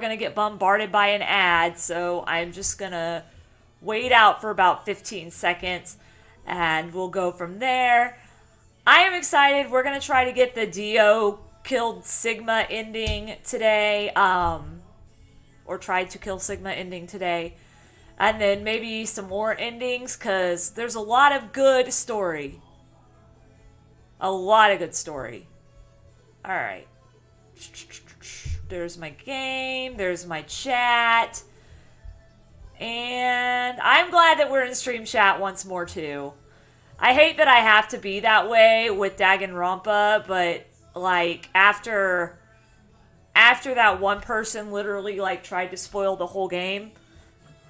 gonna get bombarded by an ad, so I'm just gonna wait out for about 15 seconds and we'll go from there. I am excited. We're gonna try to get the Dio killed Sigma ending today, or tried to kill Sigma ending today, and then maybe some more endings, because there's a lot of good story. A lot of good story. Alright. There's my game. There's my chat. And I'm glad that we're in stream chat once more, too. I hate that I have to be that way with Danganronpa, but, like, after that one person literally, like, tried to spoil the whole game,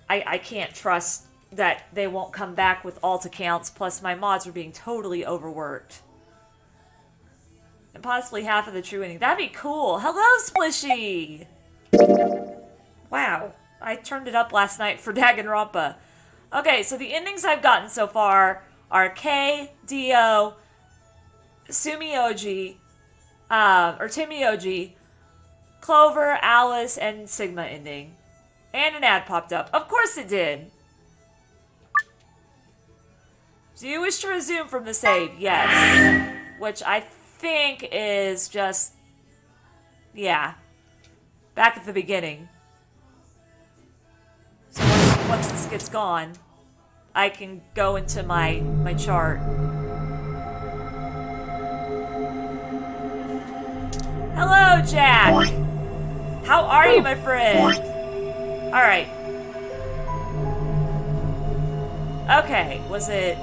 I can't trust that they won't come back with alt accounts, plus my mods are being totally overworked. And possibly half of the true ending. That'd be cool. Hello, Splishy! Wow. I turned it up last night for Danganronpa. Okay, so the endings I've gotten so far are Kei, Dio, Sumioji, or Timioji, Clover, Alice, and Sigma ending. And an ad popped up. Of course it did! Do you wish to resume from the save? Yes. Which I think is just... yeah. Back at the beginning. So once this gets gone, I can go into my chart. Hello, Jack! How are you, my friend? Alright. Okay, was it...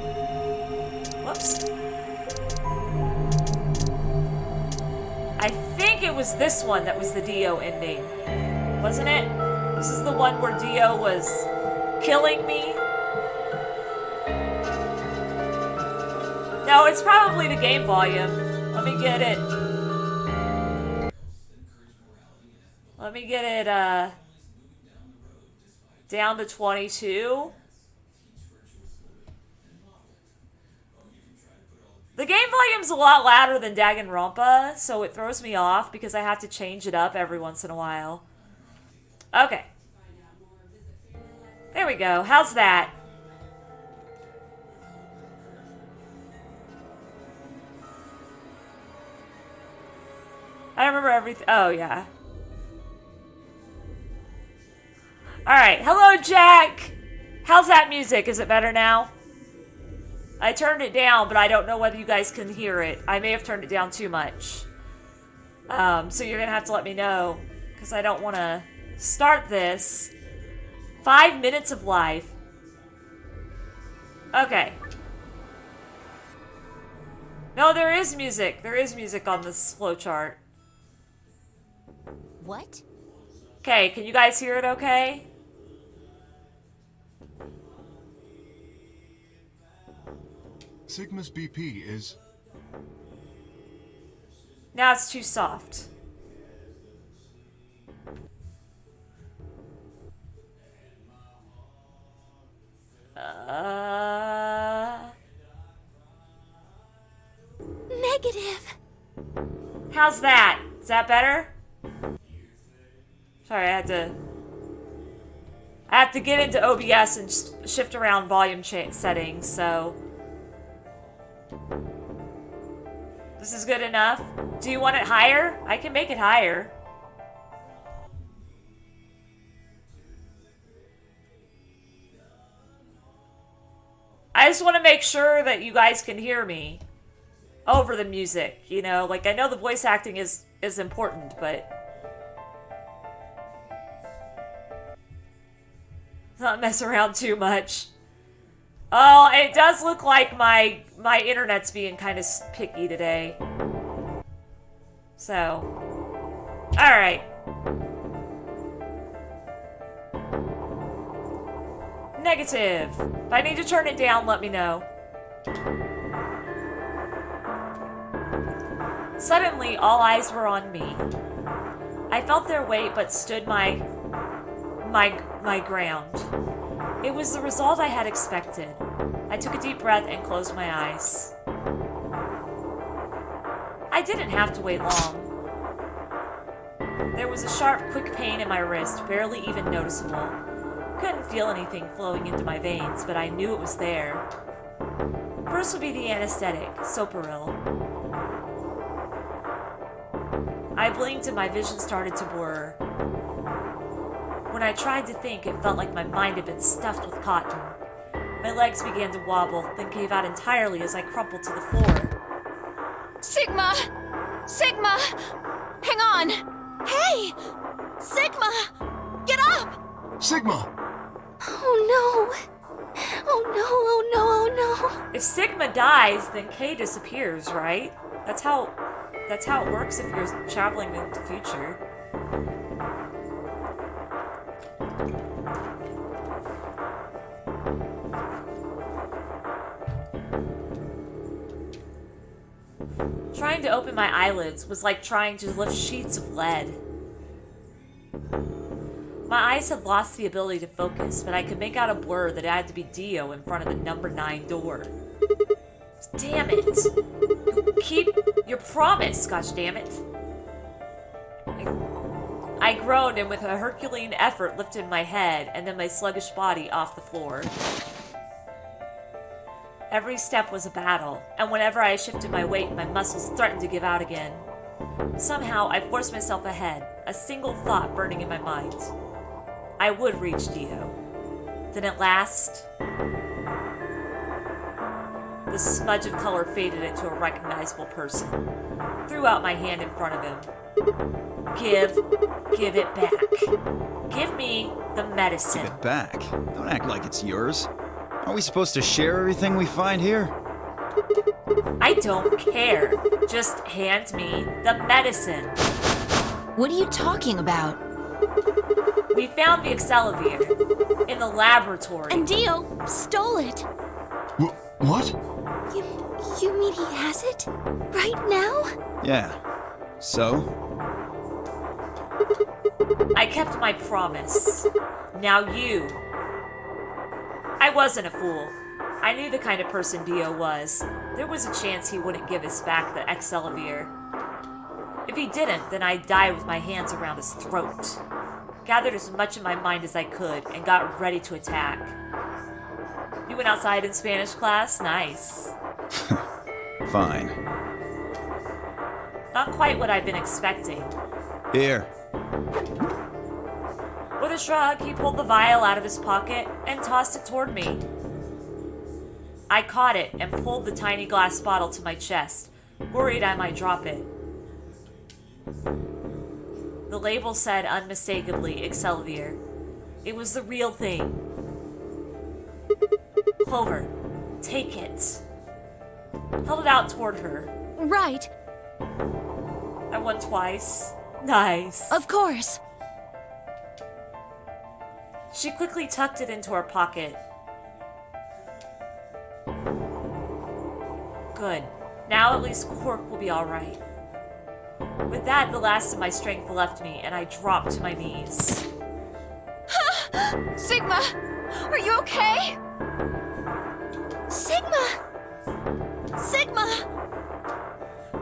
whoops. I think it was this one that was the Dio ending. Wasn't it? This is the one where Dio was killing me. No, it's probably the game volume. Let me get it. Let me get it, down to 22. The game volume's a lot louder than Danganronpa, so it throws me off because I have to change it up every once in a while. Okay. There we go. How's that? I remember everything. Oh, yeah. Alright. Hello, Jack! How's that music? Is it better now? I turned it down, but I don't know whether you guys can hear it. I may have turned it down too much. So you're gonna have to let me know, because I don't want to start this. 5 minutes of life. Okay. No, there is music. There is music on this flowchart. What? Okay, can you guys hear it okay? Sigma's BP is... Now it's too soft. Negative. How's that? Is that better? Sorry, I have to get into OBS and shift around volume settings, so... This is good enough. Do you want it higher? I can make it higher. I just want to make sure that you guys can hear me over the music, you know? Like, I know the voice acting is important, but... not mess around too much. Oh, it does look like my internet's being kind of picky today. So, alright. Negative. If I need to turn it down, let me know. Suddenly, all eyes were on me. I felt their weight, but stood my ground. It was the result I had expected. I took a deep breath and closed my eyes. I didn't have to wait long. There was a sharp, quick pain in my wrist, barely even noticeable. Couldn't feel anything flowing into my veins, but I knew it was there. First would be the anesthetic, Soparil. I blinked and my vision started to blur. When I tried to think, it felt like my mind had been stuffed with cotton. My legs began to wobble, then gave out entirely as I crumpled to the floor. Sigma! Sigma! Hang on! Hey! Sigma! Get up! Sigma! Oh no! Oh no, oh no, oh no! If Sigma dies, then K disappears, right? That's how it works if you're traveling in the future. Trying to open my eyelids was like trying to lift sheets of lead. My eyes had lost the ability to focus, but I could make out a blur that had to be Dio in front of the number 9 door. Damn it! You keep your promise, gosh damn it! I groaned and with a Herculean effort lifted my head and then my sluggish body off the floor. Every step was a battle, and whenever I shifted my weight, my muscles threatened to give out again. Somehow, I forced myself ahead, a single thought burning in my mind. I would reach Dio. Then at last, the smudge of color faded into a recognizable person. Threw out my hand in front of him. Give it back. Give me the medicine. Give it back. Don't act like it's yours. Are we supposed to share everything we find here? I don't care. Just hand me the medicine. What are you talking about? We found the Excelivir in the laboratory. And Dio stole it. What? You mean he has it? Right now? Yeah. So? I kept my promise. Now you. I wasn't a fool. I knew the kind of person Dio was. There was a chance he wouldn't give us back the Excelivir. If he didn't, then I'd die with my hands around his throat. Gathered as much in my mind as I could and got ready to attack. You went outside in Spanish class? Nice. Fine. Not quite what I'd been expecting. Here. With a shrug, he pulled the vial out of his pocket and tossed it toward me. I caught it and pulled the tiny glass bottle to my chest, worried I might drop it. The label said unmistakably Excelivir. It was the real thing. Clover, take it. Held it out toward her. Right. I won twice. Nice. Of course. She quickly tucked it into her pocket. Good. Now at least Quark will be alright. With that, the last of my strength left me, and I dropped to my knees. Sigma! Are you okay? Sigma! Sigma!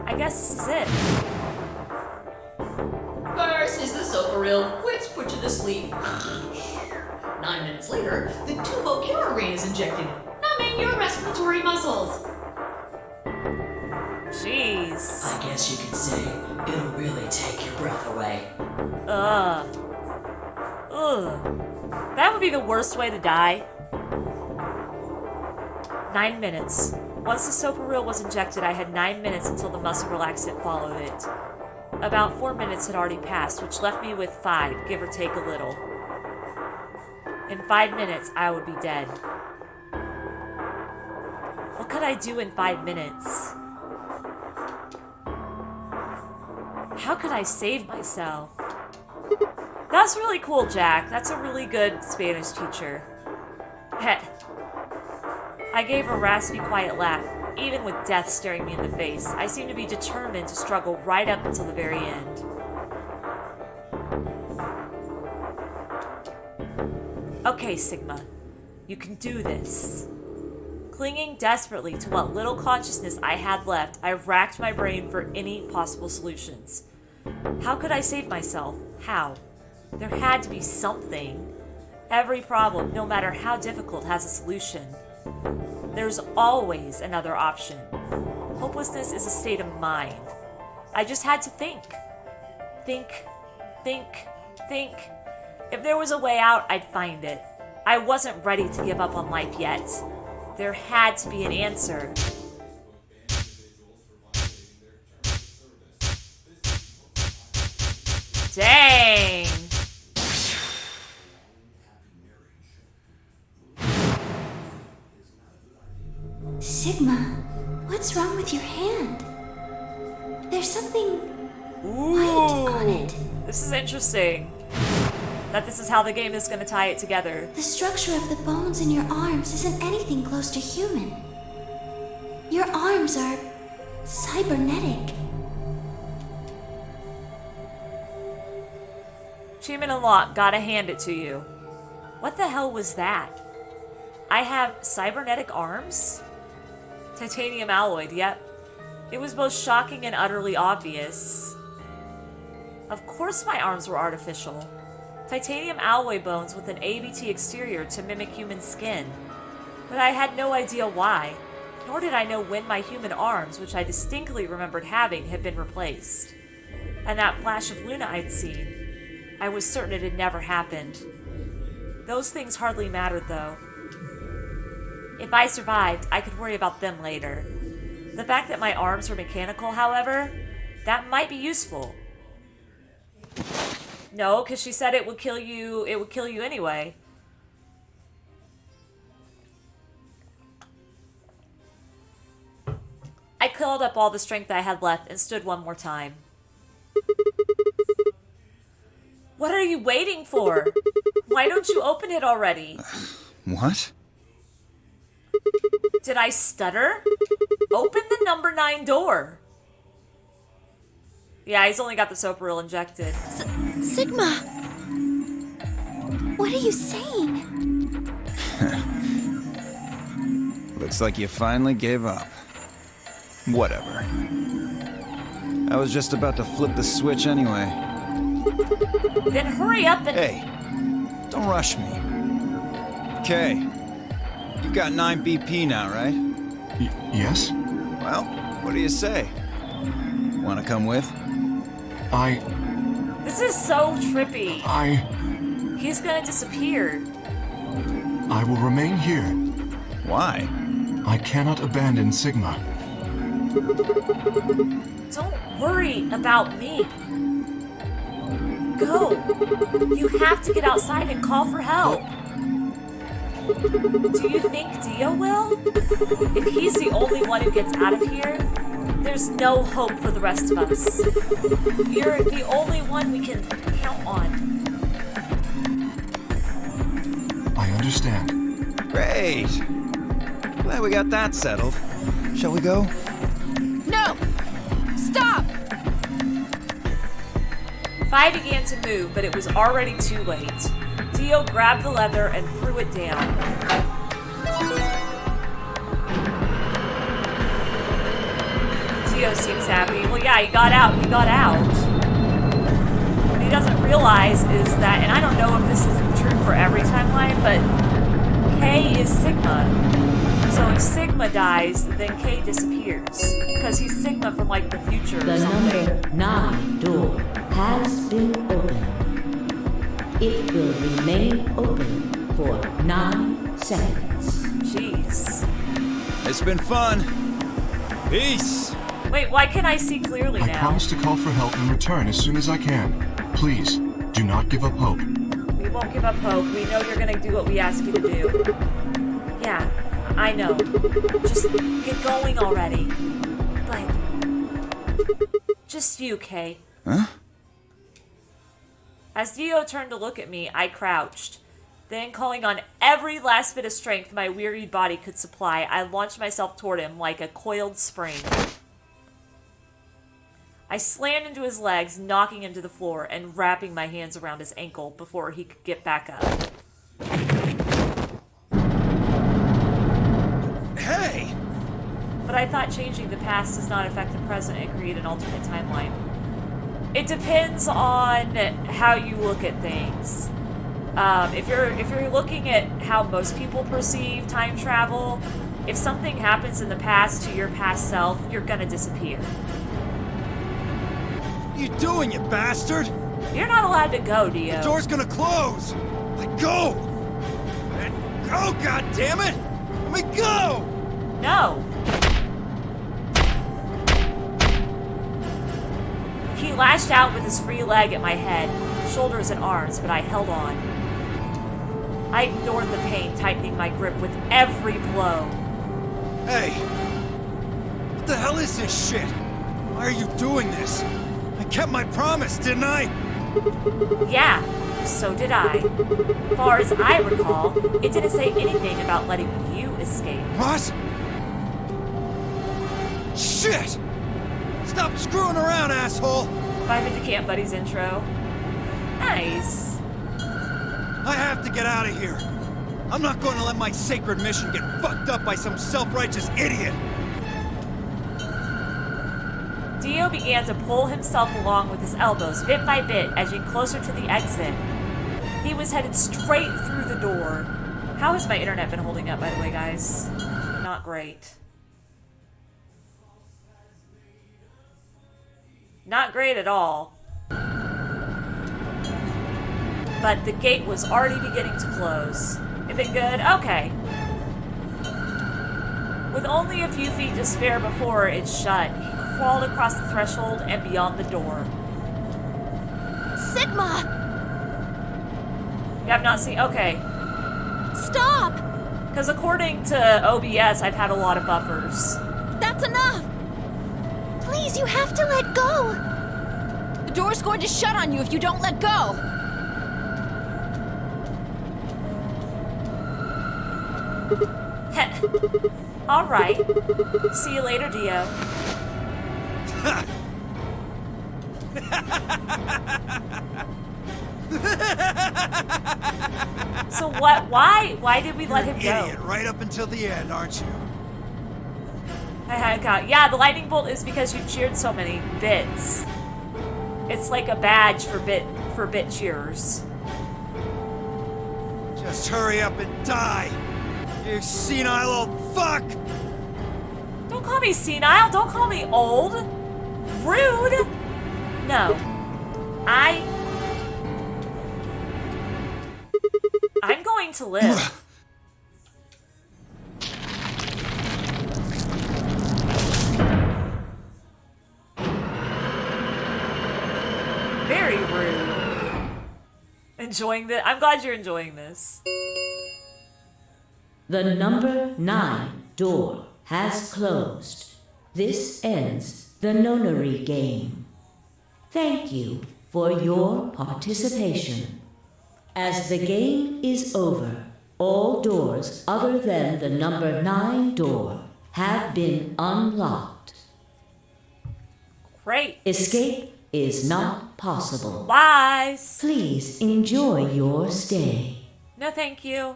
I guess this is it. First is the Soparil, which put you to sleep. 9 minutes later, the Tubocurarine is injected, numbing your respiratory muscles. Jeez. I guess you could say it'll really take your breath away. Ugh. That would be the worst way to die. 9 minutes. Once the Soparil was injected, I had 9 minutes until the muscle relaxant followed it. About 4 minutes had already passed, which left me with 5, give or take a little. In 5 minutes, I would be dead. What could I do in 5 minutes? How could I save myself? That's really cool, Jack. That's a really good Spanish teacher. Heh. I gave a raspy, quiet laugh. Even with death staring me in the face, I seemed to be determined to struggle right up until the very end. Okay, Sigma. You can do this. Clinging desperately to what little consciousness I had left, I racked my brain for any possible solutions. How could I save myself? How? There had to be something. Every problem, no matter how difficult, has a solution. There's always another option. Hopelessness is a state of mind. I just had to think. Think. If there was a way out, I'd find it. I wasn't ready to give up on life yet. There had to be an answer. Dang! Sigma, what's wrong with your hand? There's something white on it. This is interesting. That this is how the game is going to tie it together. The structure of the bones in your arms isn't anything close to human. Your arms are cybernetic. Achievement unlocked, gotta hand it to you. What the hell was that? I have cybernetic arms? Titanium alloyed, yep. It was both shocking and utterly obvious. Of course my arms were artificial. Titanium alloy bones with an ABT exterior to mimic human skin. But I had no idea why, nor did I know when my human arms, which I distinctly remembered having, had been replaced. And that flash of Luna I'd seen, I was certain it had never happened. Those things hardly mattered, though. If I survived, I could worry about them later. The fact that my arms were mechanical, however, that might be useful. No, because she said it would kill you anyway. I called up all the strength I had left and stood one more time. What are you waiting for? Why don't you open it already? What? Did I stutter? Open the number 9 door. Yeah, he's only got the Soparil injected. Sigma! What are you saying? Looks like you finally gave up. Whatever. I was just about to flip the switch anyway. Then hurry up and... Hey, don't rush me. Okay, you've got 9 BP now, right? Yes? Well, what do you say? Want to come with? This is so trippy. I He's gonna disappear. will remain here. Why? I cannot abandon Sigma. Don't worry about me. Go. You have to get outside and call for help. Do you think Dio will? If he's the only one who gets out of here, there's no hope for the rest of us. You're the only one we can count on. I understand. Great. Glad we got that settled. Shall we go? No! Stop! Phi began to move, but it was already too late. Dio grabbed the leather and threw it down. Dio seems happy. Well, yeah, he got out. What he doesn't realize is that, and I don't know if this is true for every timeline, but K is Sigma. So if Sigma dies, then K disappears. Because he's Sigma from, like, the future or The something. number 9 door has been opened. It will remain open for 9 seconds. Jeez. It's been fun. Peace. Wait, why can't I see clearly I now? promise to call for help and return as soon as I can. Please, do not give up hope. We won't give up hope. We know you're gonna do what we ask you to do. Yeah, I know. Just get going already. But... just you, Kay. Huh? As Dio turned to look at me, I crouched. Then, calling on every last bit of strength my wearied body could supply, I launched myself toward him like a coiled spring. I slammed into his legs, knocking him to the floor and wrapping my hands around his ankle before he could get back up. Hey! But I thought changing the past does not affect the present and create an alternate timeline. It depends on how you look at things. If you're looking at how most people perceive time travel, if something happens in the past to your past self, you're gonna disappear. What are you doing, you bastard? You're not allowed to go, Dio. The door's gonna close! Let go! Let go, goddammit! Let me go! No. He lashed out with his free leg at my head, shoulders and arms, but I held on. I ignored the pain, tightening my grip with every blow. Hey! What the hell is this shit? Why are you doing this? I kept my promise, didn't I? Yeah, so did I. Far as I recall, it didn't say anything about letting you escape. What? Shit! Stop screwing around, asshole! Vibe into Camp Buddy's intro. Nice. I have to get out of here. I'm not going to let my sacred mission get fucked up by some self-righteous idiot. Dio began to pull himself along with his elbows, bit by bit, edging closer to the exit. He was headed straight through the door. How has my internet been holding up, by the way, guys? Not great. Not great at all. But the gate was already beginning to close. It been good? Okay. With only a few feet to spare before it shut, he crawled across the threshold and beyond the door. Sigma! You have not seen... Okay. Stop! Because according to OBS, I've had a lot of buffers. That's enough! Please, you have to let go! The door's going to shut on you if you don't let go! Alright. See you later, Dio. So what? Why did we let him go? Idiot right up until the end, aren't you? I had count. Yeah, the lightning bolt is because you've cheered so many bits. It's like a badge for bit cheers. Just hurry up and die, you senile old fuck! Don't call me senile. Don't call me old. Rude. No. I'm going to live. Very rude. Enjoying this? I'm glad you're enjoying this. The number 9 door has closed. This ends the nonary game. Thank you for your participation. As the game is over, all doors other than the number 9 door have been unlocked. Great. Escape is not possible. Lies. Please enjoy your stay. No, thank you.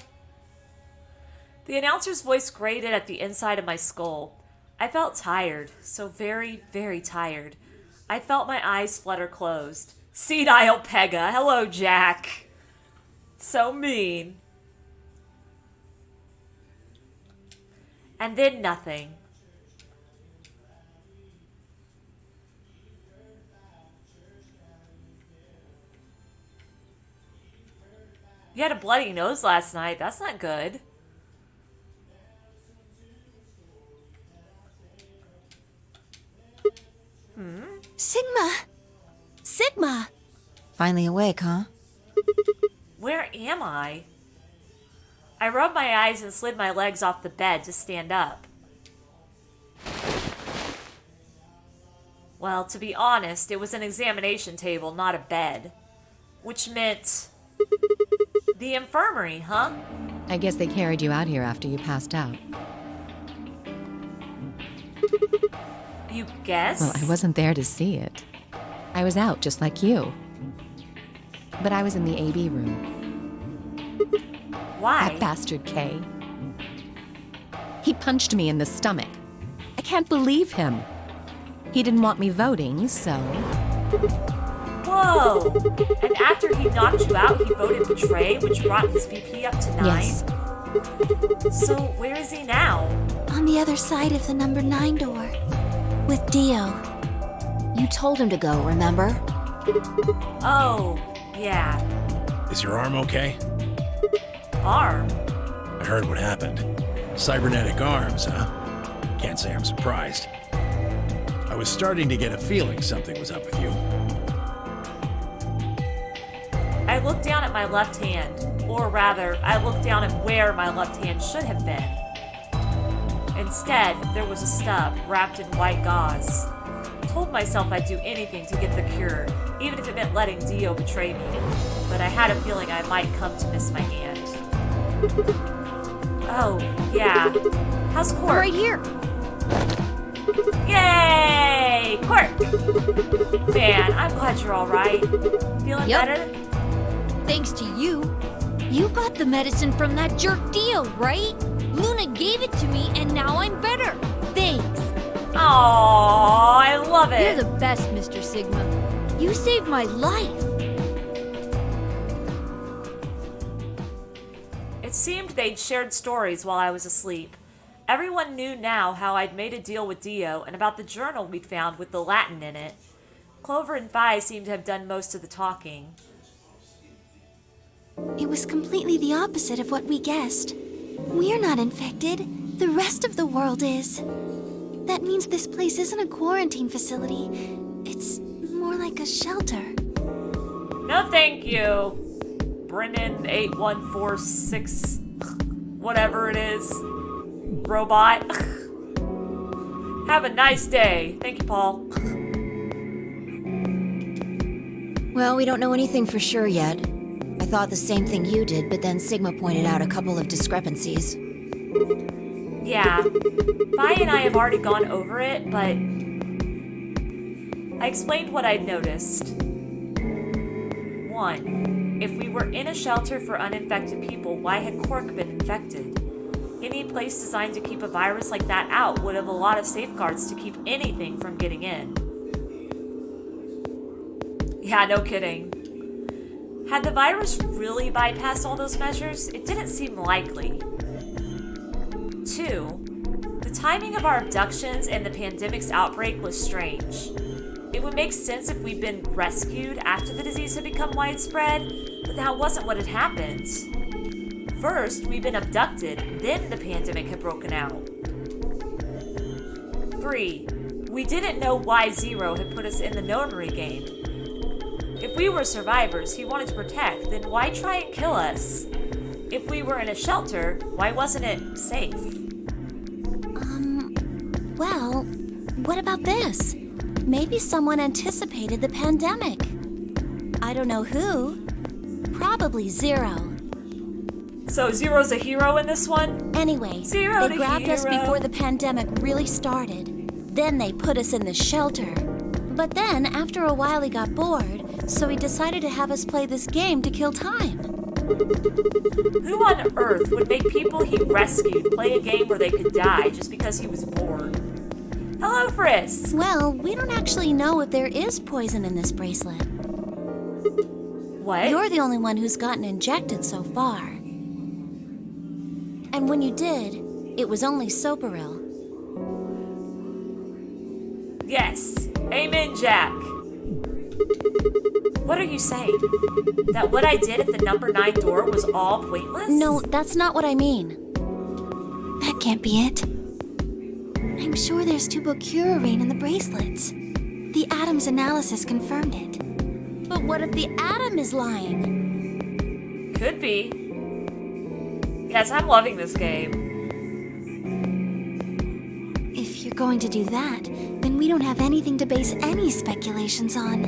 The announcer's voice grated at the inside of my skull. I felt tired, so very, very tired. I felt my eyes flutter closed. Senile Pega. Hello, Jack. So mean. And then nothing. You had a bloody nose last night. That's not good. Sigma! Sigma! Finally awake, huh? Where am I? I rubbed my eyes and slid my legs off the bed to stand up. Well, to be honest, it was an examination table, not a bed. Which meant... the infirmary, huh? I guess they carried you out here after you passed out. You guess? Well, I wasn't there to see it. I was out just like you. But I was in the AB room. Why? That bastard Kay. He punched me in the stomach. I can't believe him. He didn't want me voting, so... Whoa! And after he knocked you out, he voted betray, which brought his BP up to 9? Yes. So where is he now? On the other side of the number 9 door. With Dio. You told him to go, remember? Oh, yeah. Is your arm okay? Arm? I heard what happened. Cybernetic arms, huh? Can't say I'm surprised. I was starting to get a feeling something was up with you. I looked down at my left hand, or rather, I looked down at where my left hand should have been. Instead, there was a stub wrapped in white gauze. I told myself I'd do anything to get the cure, even if it meant letting Dio betray me. But I had a feeling I might come to miss my hand. Oh, yeah. How's Quark? Right here. Yay! Quark! Man, I'm glad you're alright. Feeling Yep. better? Thanks to you. You got the medicine from that jerk Dio, right? Luna gave it to me and now I'm better. Thanks. Aww, I love it. You're the best, Mr. Sigma. You saved my life. It seemed they'd shared stories while I was asleep. Everyone knew now how I'd made a deal with Dio and about the journal we'd found with the Latin in it. Clover and Vi seemed to have done most of the talking. It was completely the opposite of what we guessed. We're not infected. The rest of the world is. That means this place isn't a quarantine facility. It's more like a shelter. No thank you, Brennan 8146, whatever it is, robot. Have a nice day. Thank you, Paul. Well, we don't know anything for sure yet. I thought the same thing you did, but then Sigma pointed out a couple of discrepancies. Yeah, Vi and I have already gone over it, but I explained what I'd noticed. 1. If we were in a shelter for uninfected people, why had Quark been infected? Any place designed to keep a virus like that out would have a lot of safeguards to keep anything from getting in. Yeah, no kidding. Had the virus really bypassed all those measures? It didn't seem likely. 2. The timing of our abductions and the pandemic's outbreak was strange. It would make sense if we'd been rescued after the disease had become widespread, but that wasn't what had happened. First, we'd been abducted, then the pandemic had broken out. 3. We didn't know why Zero had put us in the notary game. If we were survivors he wanted to protect, then why try and kill us? If we were in a shelter, why wasn't it safe? Well, what about this? Maybe someone anticipated the pandemic. I don't know who. Probably Zero. So Zero's a hero in this one? Anyway, Zero they the grabbed us hero. before the pandemic really started. Then they put us in the shelter. But then, after a while, he got bored, so he decided to have us play this game to kill time. Who on earth would make people he rescued play a game where they could die just because he was bored? Hello, Frisk! Well, we don't actually know if there is poison in this bracelet. What? You're the only one who's gotten injected so far. And when you did, it was only Soparil. Yes. Amen, Jack. What are you saying? That what I did at the number 9 door was all pointless? No, that's not what I mean. That can't be it. I'm sure there's tubocurarine in the bracelets. The Atom's analysis confirmed it. But what if the Atom is lying? Could be. Yes, I'm loving this game. If you're going to do that, then we don't have anything to base any speculations on.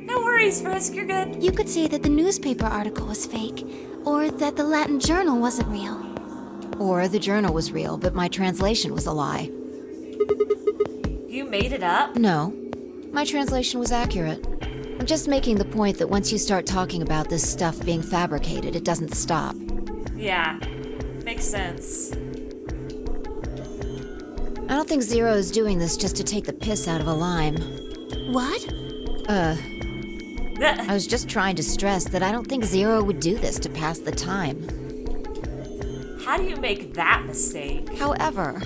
No worries, Frisk, you're good. You could say that the newspaper article was fake, or that the Latin journal wasn't real. Or the journal was real, but my translation was a lie. You made it up? No, my translation was accurate. I'm just making the point that once you start talking about this stuff being fabricated, it doesn't stop. Yeah, makes sense. I don't think Zero is doing this just to take the piss out of a lime. What? I was just trying to stress that I don't think Zero would do this to pass the time. How do you make that mistake? However,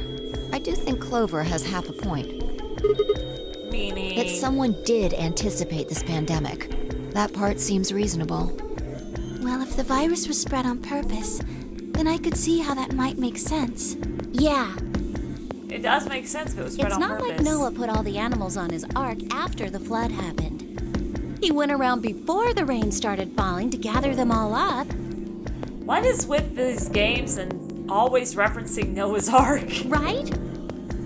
I do think Clover has half a point. Meaning? That someone did anticipate this pandemic. That part seems reasonable. Well, if the virus was spread on purpose, then I could see how that might make sense. Yeah, It does make sense if it was spread it's on not purpose. like Noah put all the animals on his ark after the flood happened. He went around before the rain started falling to gather them all up. What is with these games and always referencing Noah's Ark? Right?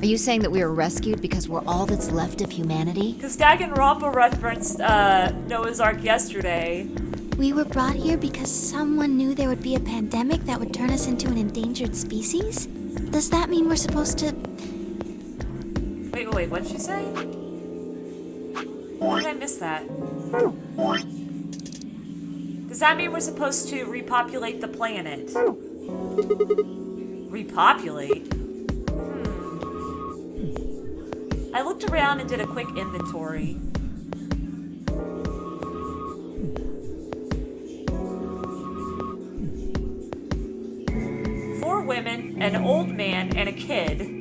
Are you saying that we were rescued because we're all that's left of humanity? Because Danganronpa referenced Noah's Ark yesterday. We were brought here because someone knew there would be a pandemic that would turn us into an endangered species? Does that mean we're supposed to... Wait, what'd she say? How did I miss that? Does that mean we're supposed to repopulate the planet? Repopulate? I looked around and did a quick inventory. Four women, an old man, and a kid.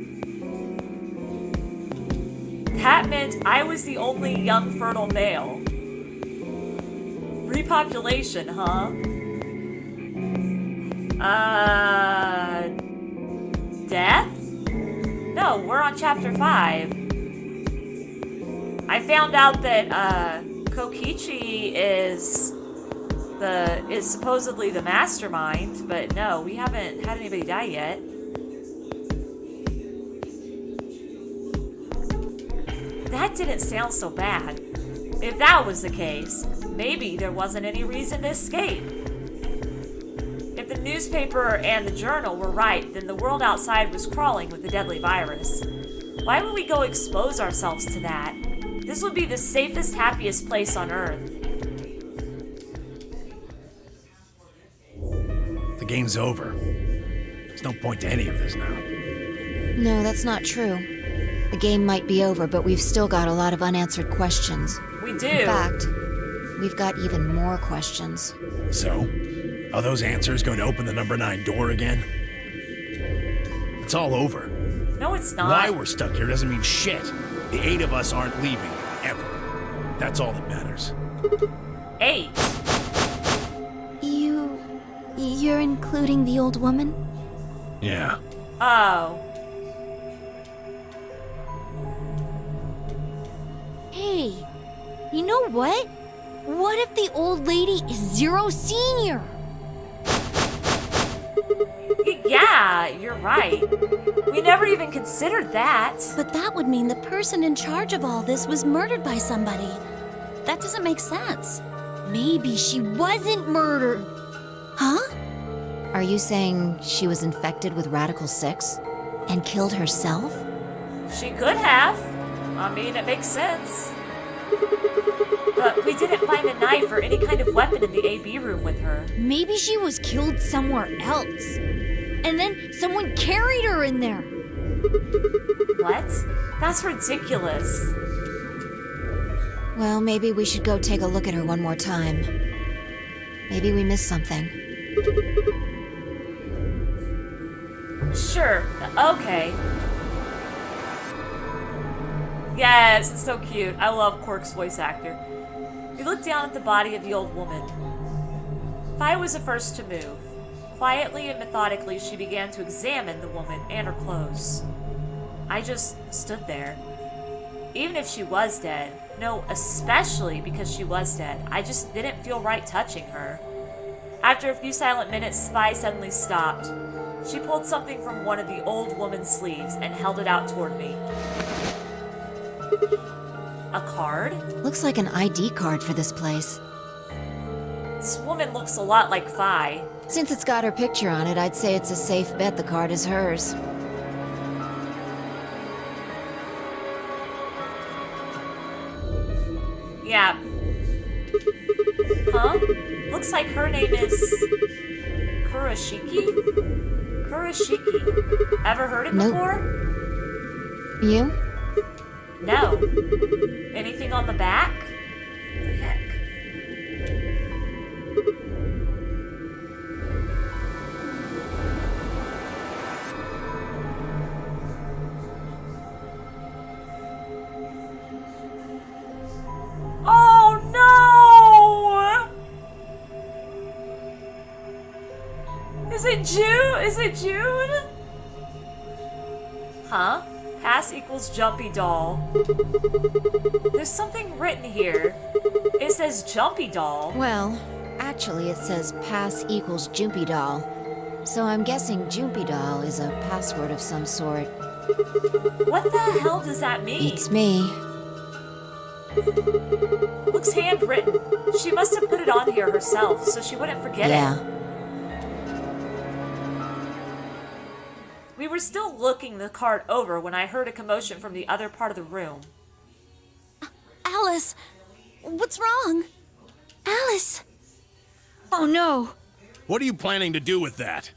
That meant I was the only young, fertile male. Repopulation, huh? Death? No, we're on chapter 5. I found out that, Kokichi is supposedly the mastermind, but no, we haven't had anybody die yet. That didn't sound so bad. If that was the case, maybe there wasn't any reason to escape. If the newspaper and the journal were right, then the world outside was crawling with the deadly virus. Why would we go expose ourselves to that? This would be the safest, happiest place on Earth. The game's over. There's no point to any of this now. No, that's not true. The game might be over, but we've still got a lot of unanswered questions. We do. In fact, we've got even more questions. So, are those answers going to open the number 9 door again? It's all over. No, it's not. Why we're stuck here doesn't mean shit. The 8 of us aren't leaving, ever. That's all that matters. 8. You're including the old woman? Yeah. Oh. Hey, you know what? What if the old lady is Zero Senior? Yeah, you're right. We never even considered that. But that would mean the person in charge of all this was murdered by somebody. That doesn't make sense. Maybe she wasn't murdered. Huh? Are you saying she was infected with Radical 6 and killed herself? She could have. I mean, it makes sense. But we didn't find a knife or any kind of weapon in the AB room with her. Maybe she was killed somewhere else. And then someone carried her in there. What? That's ridiculous. Well, maybe we should go take a look at her one more time. Maybe we missed something. Sure. Okay. Yes, it's so cute. I love Quark's voice actor. We looked down at the body of the old woman. Fi was the first to move. Quietly and methodically, she began to examine the woman and her clothes. I just stood there. Even if she was dead, no, especially because she was dead, I just didn't feel right touching her. After a few silent minutes, Fi suddenly stopped. She pulled something from one of the old woman's sleeves and held it out toward me. A card? Looks like an ID card for this place. This woman looks a lot like Fi. Since it's got her picture on it, I'd say it's a safe bet the card is hers. Yeah. Huh? Looks like her name is... Kurashiki? Kurashiki. Ever heard it Nope. before? You? No. Anything on the back? Heck. Oh no! Is it June? Is it June? Huh? Pass equals jumpy doll. There's something written here. It says jumpy doll. Well, actually it says pass equals Jumpy doll. So I'm guessing Jumpy doll is a password of some sort. What the hell does that mean? It's me. Looks handwritten. She must have put it on here herself so she wouldn't forget Yeah. it. We were still looking the card over when I heard a commotion from the other part of the room. Alice, what's wrong? Alice! Oh no! What are you planning to do with that?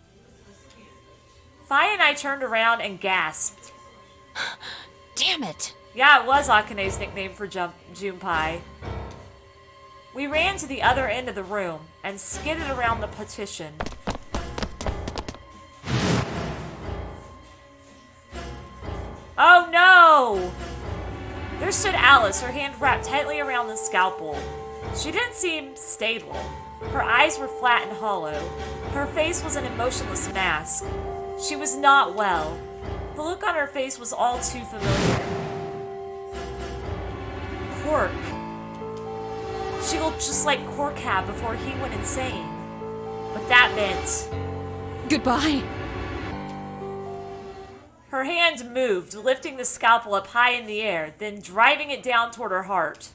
Fi and I turned around and gasped. Damn it! Yeah, it was Akane's nickname for Junpei. We ran to the other end of the room and skidded around the partition. Oh no! There stood Alice, her hand wrapped tightly around the scalpel. She didn't seem stable. Her eyes were flat and hollow. Her face was an emotionless mask. She was not well. The look on her face was all too familiar. Quark. She looked just like Quark had before he went insane. But that meant... Goodbye. Her hand moved, lifting the scalpel up high in the air, then driving it down toward her heart.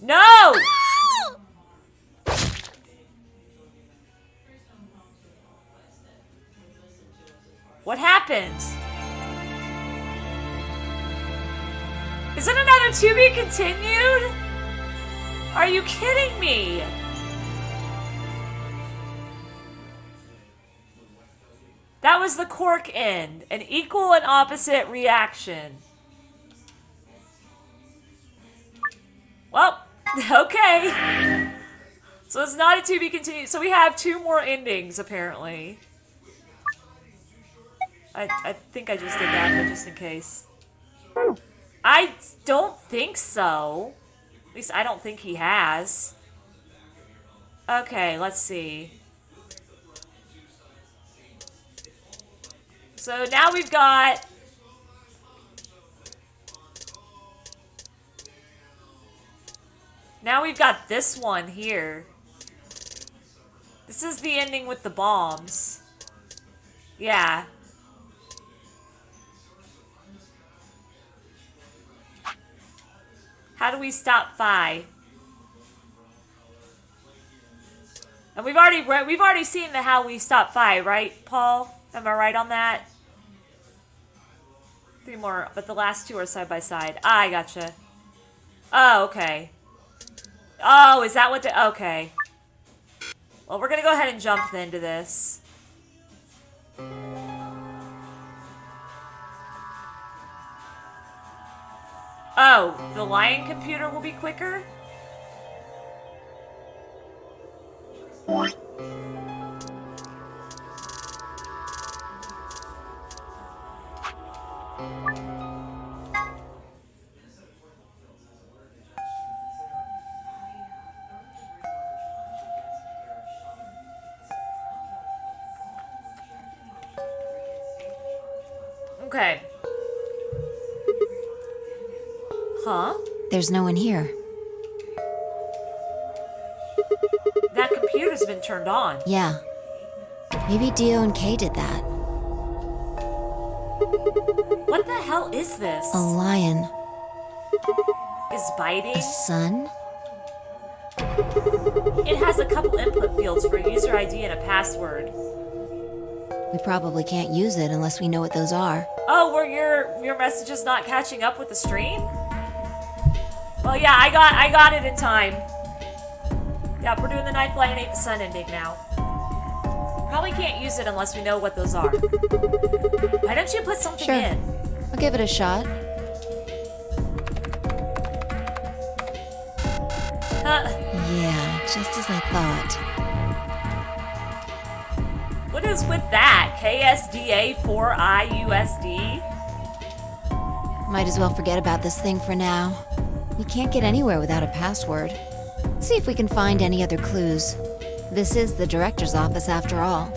No! What happened? Is it another to be continued? Are you kidding me? That was the Quark end, an equal and opposite reaction. Well, okay. So it's not a to be continued. So we have 2 more endings, apparently. I think I just did that, but just in case. I don't think so. At least I don't think he has. Okay, let's see. So now we've got... Now we've got this one here. This is the ending with the bombs. Yeah. How do we stop Phi? And we've already seen the how we stop Phi, right, Paul? Am I right on that? 3 more, but the last 2 are side by side. Ah, I gotcha. Oh, okay. Oh, is that what the... Okay. Well, we're gonna go ahead and jump then to this. Oh, the lion computer will be quicker? Okay. Huh? There's no one here. That computer's been turned on. Yeah. Maybe Dio and Kay did that. What the hell is this? A lion. Is biting? A sun? It has a couple input fields for a user ID and a password. We probably can't use it unless we know what those are. Oh, were your messages not catching up with the stream? Well, yeah, I got it in time. Yeah, we're doing the 9th light and 8th sun ending now. Probably can't use it unless we know what those are. Why don't you put something Sure. in? I'll give it a shot. Yeah, just as I thought. What is with that? KSDA4IUSD? Might as well forget about this thing for now. We can't get anywhere without a password. Let's see if we can find any other clues. This is the director's office after all.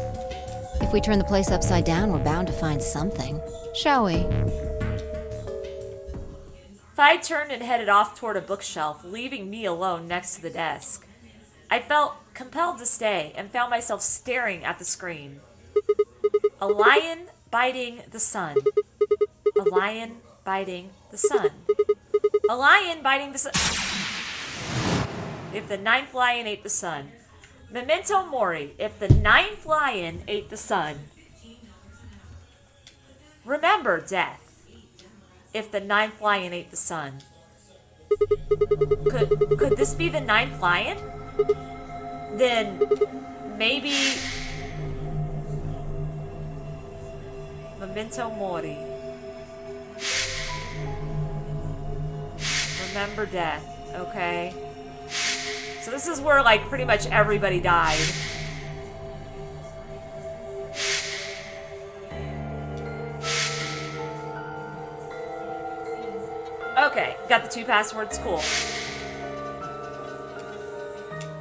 If we turn the place upside down, we're bound to find something. Shall we? I turned and headed off toward a bookshelf, leaving me alone next to the desk. I felt compelled to stay and found myself staring at the screen. A lion biting the sun. A lion biting the sun. A lion biting the sun. If the ninth lion ate the sun. Memento mori. If the ninth lion ate the sun. Remember death. If the ninth lion ate the sun. Could this be the ninth lion? Then maybe Memento mori. Remember death. Okay. So this is where like pretty much everybody died. Okay, got the 2 passwords, cool.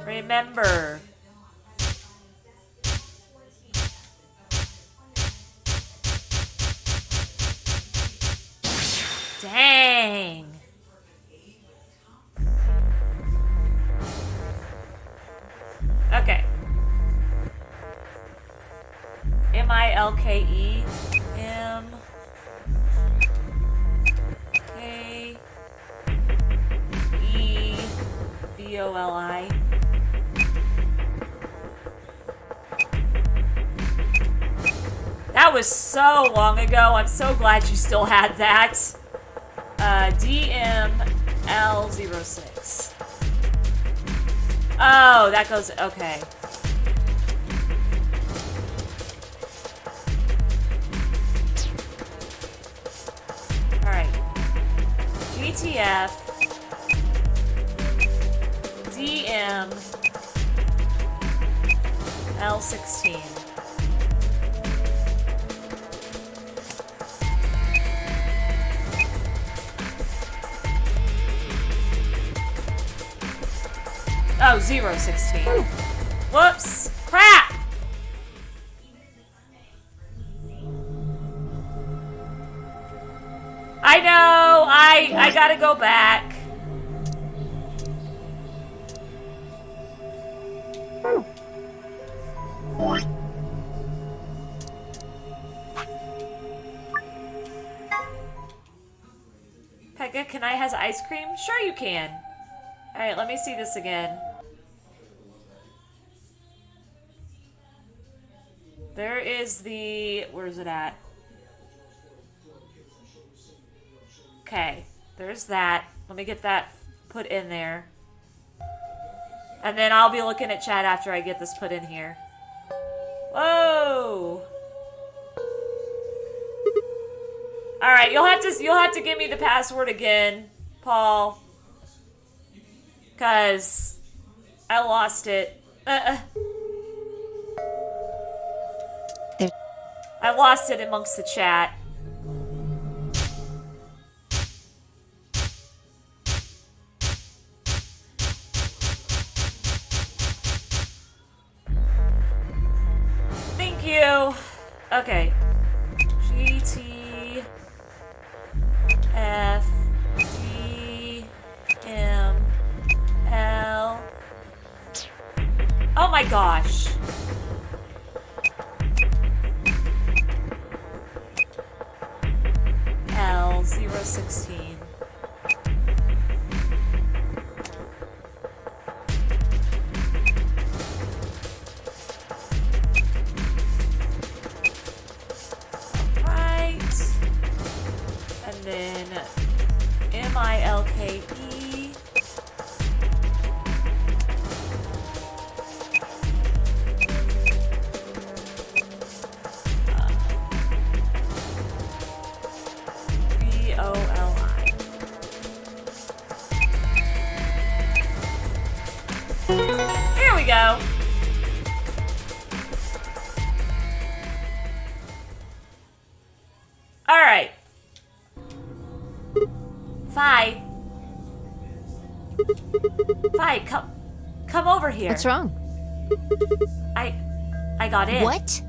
Remember. Dang. Okay. M-I-L-K-E. M-K-E-V-O-L-I. That was so long ago. I'm so glad you still had that. DML06. Oh, that goes... Okay. Alright. GTF. DM. L16. Oh, 016. Whoops. Crap! I know! I gotta go back. Pekka, can I have ice cream? Sure you can. Alright, let me see this again. There is the... Where's it at? Okay, there's that. Let me get that put in there. And then I'll be looking at chat after I get this put in here. Whoa! Alright, you'll have to give me the password again, Paul. 'Cause I lost it. I lost it amongst the chat. Thank you. Okay. GT F G M L. Oh my gosh. L016. Right. And then MILKE. VOLI. Fi. Fi, come over here. What's wrong? I got in. What?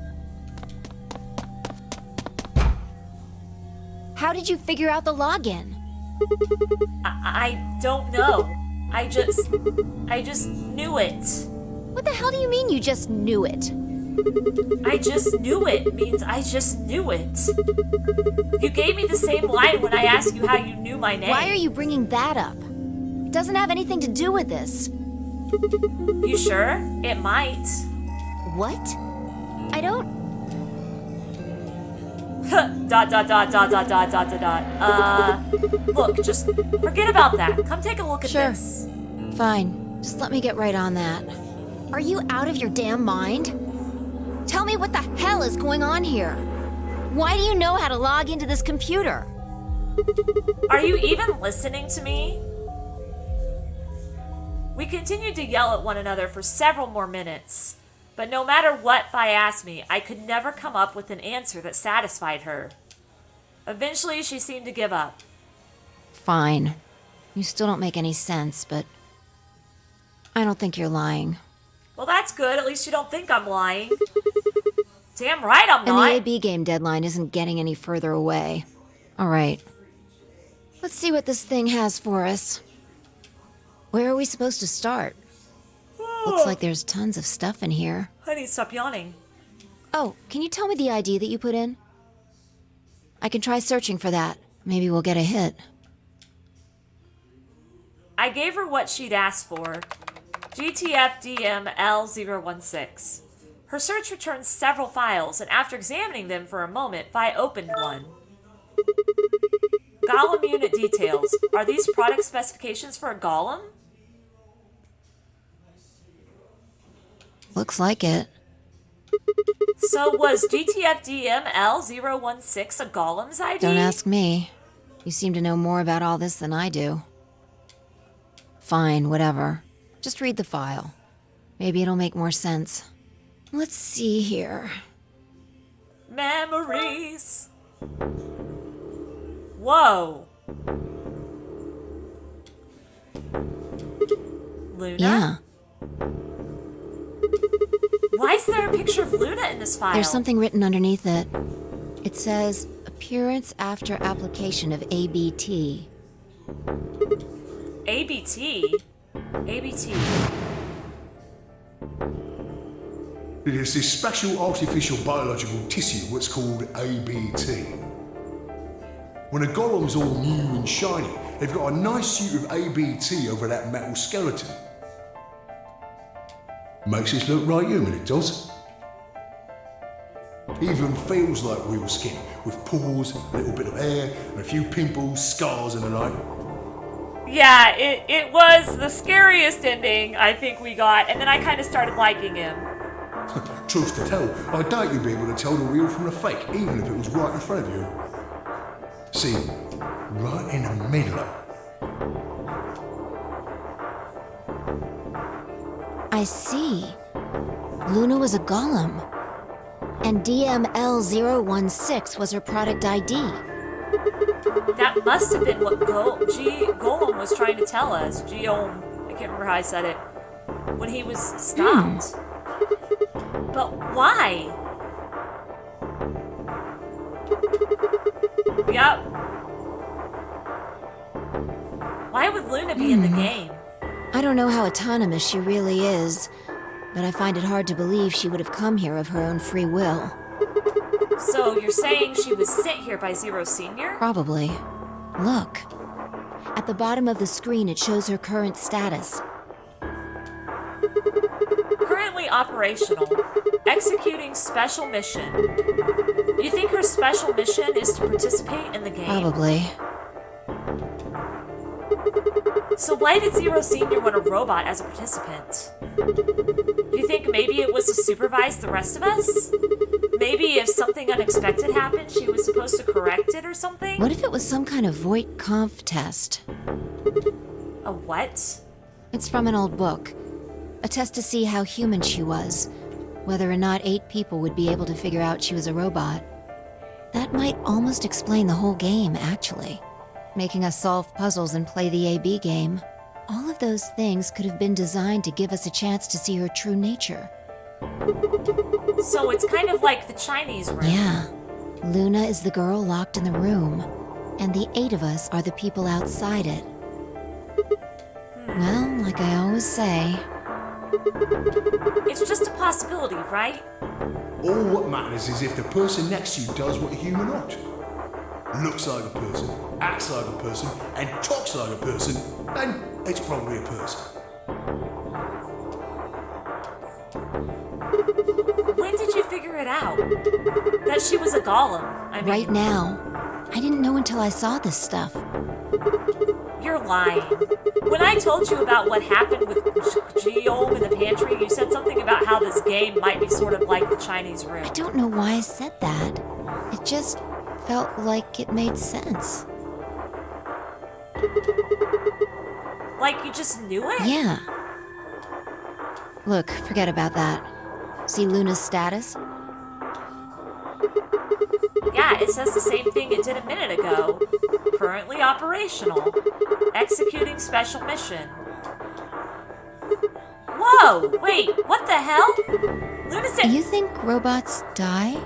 How did you figure out the login? I don't know. I just knew it. What the hell do you mean you just knew it? I just knew it means I just knew it. You gave me the same line when I asked you how you knew my name. Why are you bringing that up? It doesn't have anything to do with this. You sure? It might. What? I don't... Look, just forget about that. Come take a look at this. Fine. Just let me get right on that. Are you out of your damn mind? Tell me what the hell is going on here. Why do you know how to log into this computer? Are you even listening to me? We continued to yell at one another for several more minutes, but no matter what Fi asked me, I could never come up with an answer that satisfied her. Eventually, she seemed to give up. Fine. You still don't make any sense, but I don't think you're lying. Well, that's good. At least you don't think I'm lying. Damn right I'm not. And the AB game deadline isn't getting any further away. All right. Let's see what this thing has for us. Where are we supposed to start? Looks like there's tons of stuff in here. Honey, stop yawning. Oh, can you tell me the ID that you put in? I can try searching for that. Maybe we'll get a hit. I gave her what she'd asked for. GTFDML016. Her search returned several files, and after examining them for a moment, Fi opened one. Golem unit details. Are these product specifications for a golem? Looks like it. So was GTFDML016 a golem's ID? Don't ask me. You seem to know more about all this than I do. Fine, whatever. Just read the file. Maybe it'll make more sense. Let's see here. Memories. Whoa. Luna? Yeah. Why is there a picture of Luna in this file? There's something written underneath it. It says, appearance after application of ABT. ABT? ABT. It is this special artificial biological tissue what's called ABT. When a golem's all new and shiny, they've got a nice suit of ABT over that metal skeleton. Makes it look right human, it does. Even feels like real skin, with pores, a little bit of hair, and a few pimples, scars and the like. Yeah, it was the scariest ending I think we got, and then I kind of started liking him. Truth to tell, I doubt you'd be able to tell the real from the fake, even if it was right in front of you. See, right in the middle. I see. Luna was a golem. And DML016 was her product ID. That must have been what Golem was trying to tell us. Geom, I can't remember how I said it. When he was stopped. But why? Yep. Why would Luna be in the game? I don't know how autonomous she really is, but I find it hard to believe she would have come here of her own free will. So you're saying she was sent here by Zero Senior? Probably. Look. At the bottom of the screen, it shows her current status. Currently operational. Executing special mission. You think her special mission is to participate in the game? Probably. So why did Zero Senior want a robot as a participant? Do you think maybe it was to supervise the rest of us? Maybe if something unexpected happened, she was supposed to correct it or something? What if it was some kind of Voight-Kampff test? A what? It's from an old book. A test to see how human she was. Whether or not 8 people would be able to figure out she was a robot. That might almost explain the whole game, actually. making us solve puzzles and play the AB game. All of those things could have been designed to give us a chance to see her true nature. So it's kind of like the Chinese room. Yeah. Luna is the girl locked in the room, and the 8 of us are the people outside it. Well, like I always say, It's just a possibility, right? All what matters is if the person next to you does what a human ought. Looks like a person, acts like a person, and talks like a person, then it's probably a person. When did you figure it out? That she was a golem. I mean, right now. I didn't know until I saw this stuff. You're lying. When I told you about what happened with Geom in the pantry, you said something about how this game might be sort of like the Chinese room. I don't know why I said that. It just felt like it made sense. Like you just knew it? Yeah. Look, forget about that. See Luna's status? Yeah, it says the same thing it did a minute ago. Currently operational. Executing special mission. Whoa! Wait, what the hell? Luna said... You think robots die?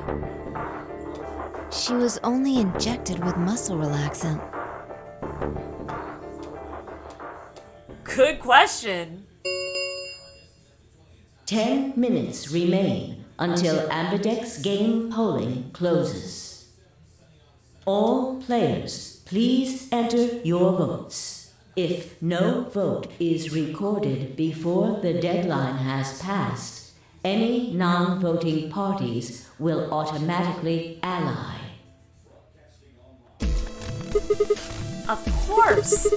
She was only injected with muscle relaxant. Good question. 10 minutes remain until Ambidex game polling closes. All players, please enter your votes. If no vote is recorded before the deadline has passed, any non-voting parties will automatically ally. Of course!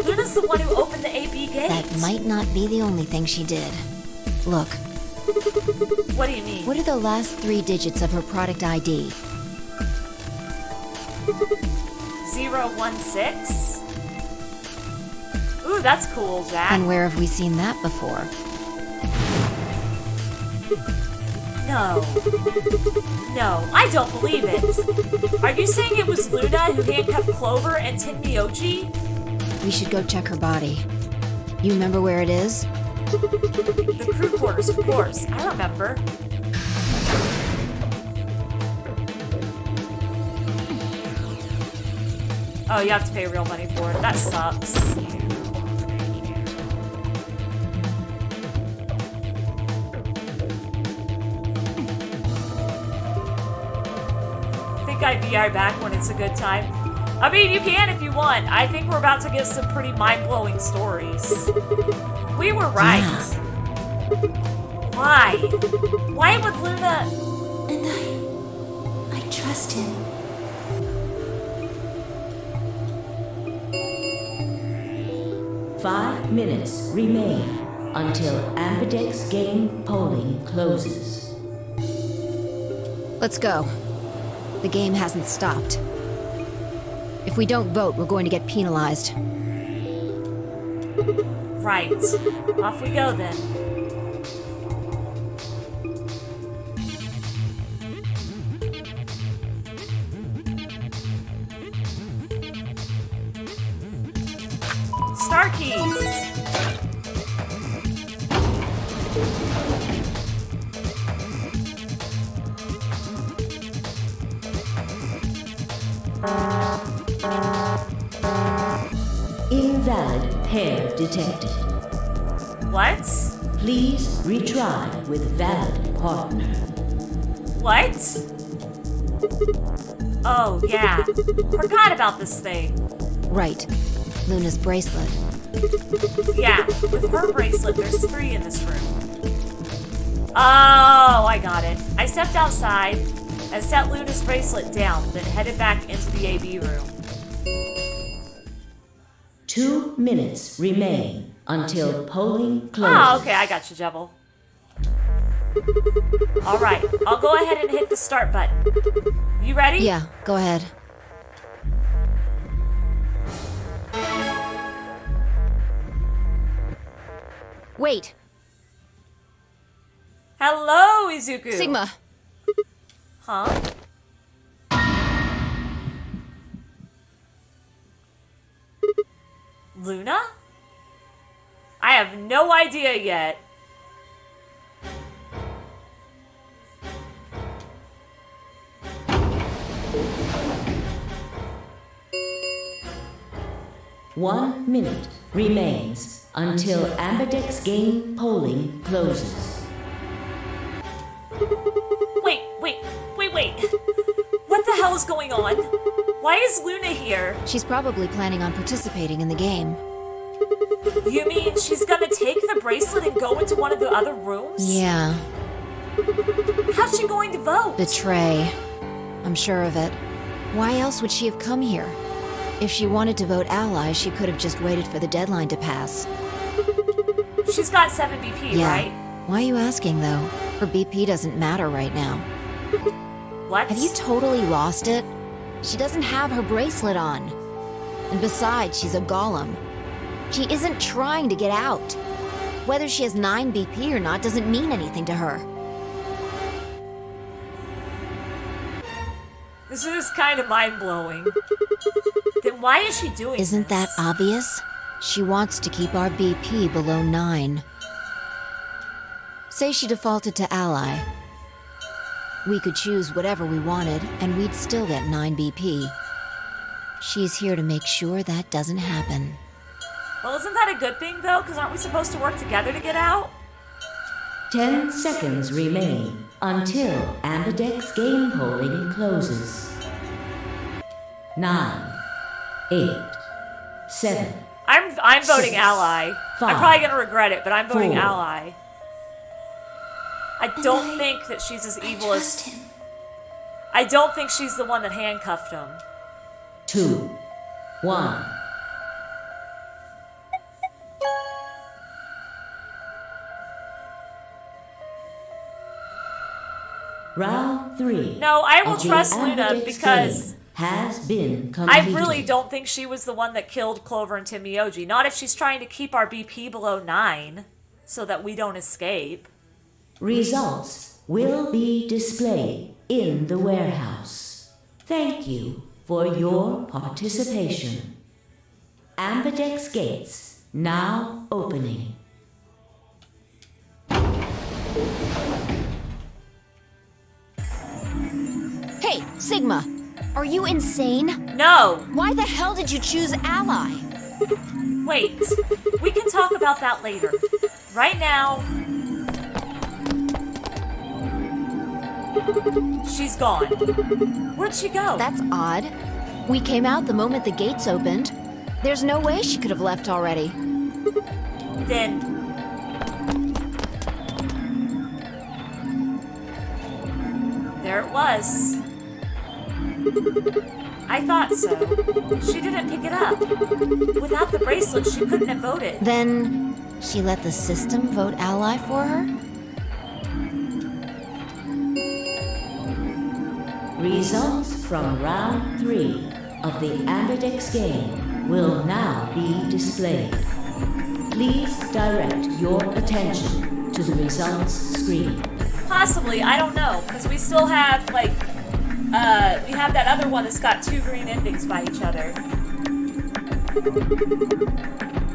Luna's the one who opened the AB gates. That might not be the only thing she did. Look. What do you mean? What are the last 3 digits of her product ID? 016? Ooh, that's cool, Jack. And where have we seen that before? No. No, I don't believe it. Are you saying it was Luna who handcuffed Clover and Tin Myoji? We should go check her body. You remember where it is? The crew quarters, of course. I remember. Oh, you have to pay real money for it. That sucks. Think I'd be right back when it's a good time. I mean, you can if you want. I think we're about to get some pretty mind-blowing stories. We were right. Yeah. Why? Why would Luna... And I trust him. Five minutes remain until Ambidex game polling closes. Let's go. The game hasn't stopped. If we don't vote, we're going to get penalized. Right. Off we go then. Star keys! Invalid pair detected. What? Please retry with valid partner. What? Oh, yeah. Forgot about this thing. Right. Luna's bracelet. Yeah, with her bracelet, there's 3 in this room. Oh, I got it. I stepped outside and set Luna's bracelet down, then headed back into the AB room. 2 minutes remain until polling closes. Oh, okay, I got you, Jebel. Alright, I'll go ahead and hit the start button. You ready? Yeah, go ahead. Wait, Hello, Izuku. Sigma. Huh? Luna? I have no idea yet. One minute remains until Ambidex game polling closes. Wait. What the hell is going on? Why is Luna here? She's probably planning on participating in the game. You mean she's gonna take the bracelet and go into one of the other rooms? Yeah. How's she going to vote? Betray. I'm sure of it. Why else would she have come here? If she wanted to vote ally, she could have just waited for the deadline to pass. She's got 7 BP, Yeah. right? Why are you asking, though? Her BP doesn't matter right now. What? Have you totally lost it? She doesn't have her bracelet on. And besides, she's a golem. She isn't trying to get out. Whether she has 9 BP or not doesn't mean anything to her. This is kind of mind-blowing. Then why is she doing Isn't that this? obvious? She wants to keep our BP below 9. Say she defaulted to ally. We could choose whatever we wanted, and we'd still get 9 BP. She's here to make sure that doesn't happen. Well, isn't that a good thing, though? Because aren't we supposed to work together to get out? 10 seconds remain until Ambidex game polling closes. 9, 8, 7. I'm voting 6, ally. 5, I'm probably gonna regret it, but I'm voting 4. ally. I don't think that she's as evil as. I don't think she's the one that handcuffed him. 2, 1. Round 3. No, I will of the trust Luna Ambidex because game has been I completed. really don't think she was the one that killed Clover and Timioji. Not if she's trying to keep our BP below 9 so that we don't escape. Results will be displayed in the warehouse. Thank you for your participation. Ambidex gates now opening. Hey, Sigma! Are you insane? No! Why the hell did you choose ally? Wait, we can talk about that later. Right now, she's gone. Where'd she go? That's odd. We came out the moment the gates opened. There's no way she could have left already. Then there it was. I thought so. She didn't pick it up. Without the bracelet, she couldn't have voted. Then she let the system vote ally for her? Results from round 3 of the Ambidex game will now be displayed. Please direct your attention to the results screen. Possibly, I don't know, because we still have, like, we have that other one that's got 2 green endings by each other.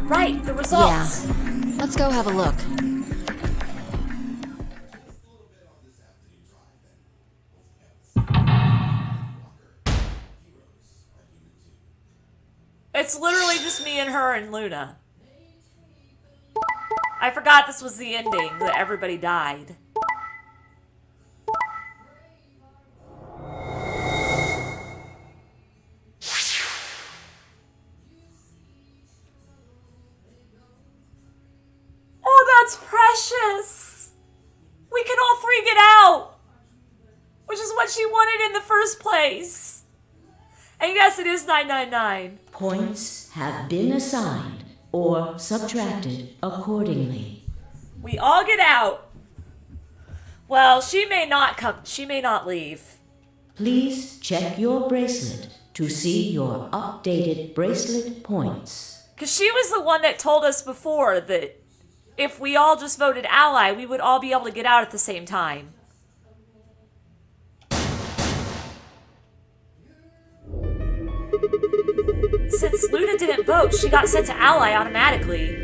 Right, the results. Yeah. Let's go have a look. It's literally just me and her and Luna. I forgot this was the ending, that everybody died. Oh, that's precious! We can all 3 get out! Which is what she wanted in the first place. And yes, it is 999. Points have been assigned or subtracted accordingly. We all get out. Well, she may not come. She may not leave. Please check your bracelet to see your updated bracelet points. Because she was the one that told us before that if we all just voted ally, we would all be able to get out at the same time. since Luna didn't vote, she got sent to Ally automatically.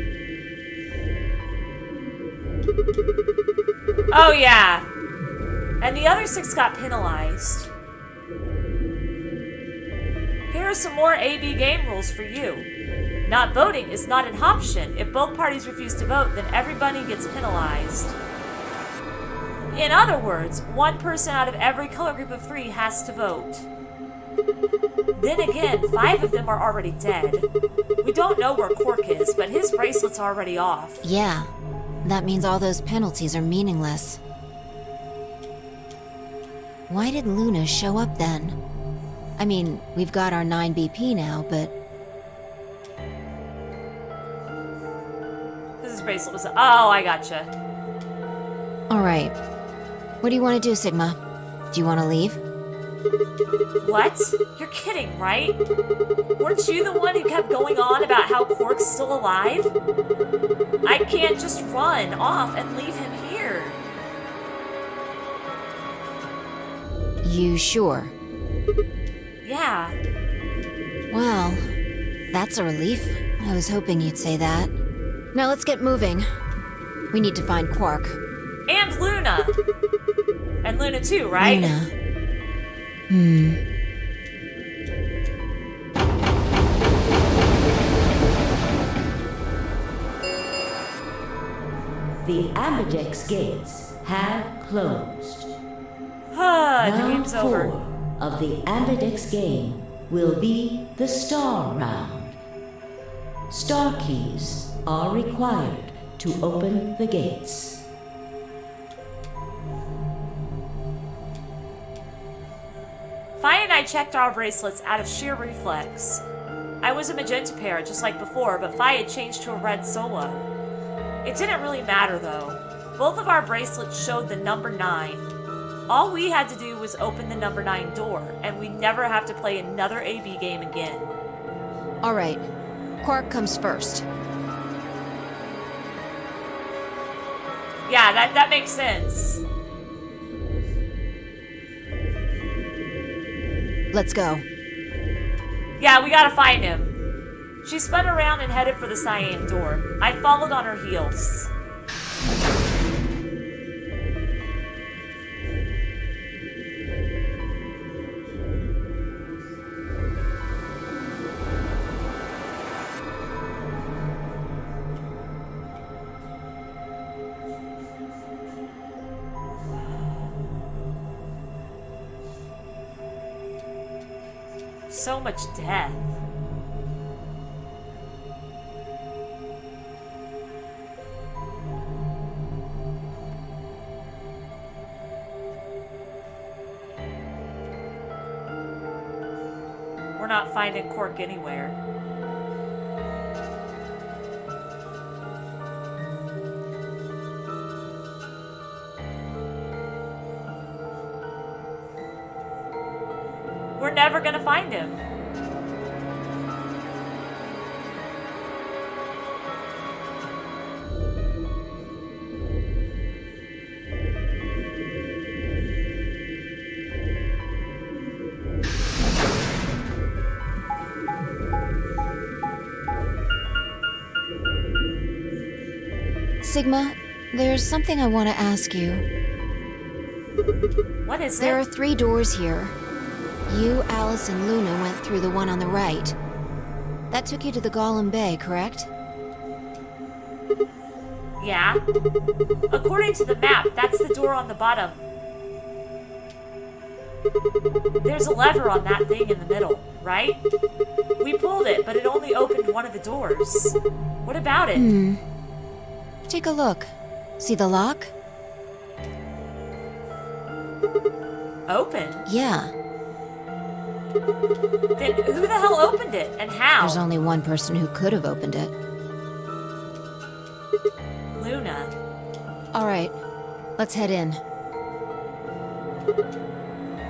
Oh yeah. And the other 6 got penalized. Here are some more AB game rules for you. Not voting is not an option. If both parties refuse to vote, then everybody gets penalized. In other words, 1 person out of every color group of 3 has to vote. Then again, 5 of them are already dead. We don't know where Quark is, but his bracelet's already off. Yeah, that means all those penalties are meaningless. Why did Luna show up then? I mean, we've got our 9 BP now, but... His bracelet was... Oh, I gotcha. Alright. What do you want to do, Sigma? Do you want to leave? What? You're kidding, right? Weren't you the one who kept going on about how Quark's still alive? I can't just run off and leave him here. You sure? Yeah. Well, that's a relief. I was hoping you'd say that. Now let's get moving. We need to find Quark. And Luna. And Luna too, right? Luna. The Ambidex gates have closed. The Round game's 4 over. of the Ambidex game will be the Star Round. Star keys are required to open the gates. Fi and I checked our bracelets out of sheer reflex. I was a magenta pair, just like before, but Fi had changed to a red solo. It didn't really matter, though. Both of our bracelets showed the number 9. All we had to do was open the number 9 door, and we'd never have to play another AB game again. Alright. Quark comes first. Yeah, that makes sense. Let's go. Yeah, we gotta find him. She spun around and headed for the cyan door. I followed on her heels. So much death. We're not finding Quark anywhere. We're never gonna find him. Sigma, there's something I want to ask you. What is There it? are 3 doors here. You, Alice, and Luna went through the one on the right. That took you to the Golem Bay, correct? Yeah. According to the map, that's the door on the bottom. There's a lever on that thing in the middle, right? We pulled it, but it only opened one of the doors. What about it? Take a look. See the lock? Open? Yeah. Then who the hell opened it, and how? There's only one person who could have opened it. Luna. Alright, let's head in.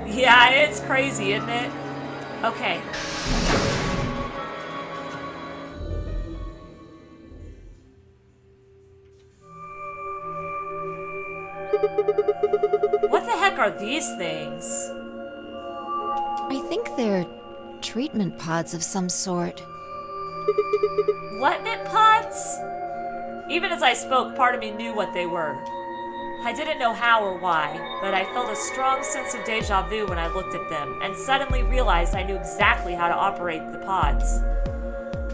Yeah, it's crazy, isn't it? Okay. What the heck are these things? I think they're treatment pods of some sort. Leptnet pods? Even as I spoke, part of me knew what they were. I didn't know how or why, but I felt a strong sense of deja vu when I looked at them, and suddenly realized I knew exactly how to operate the pods.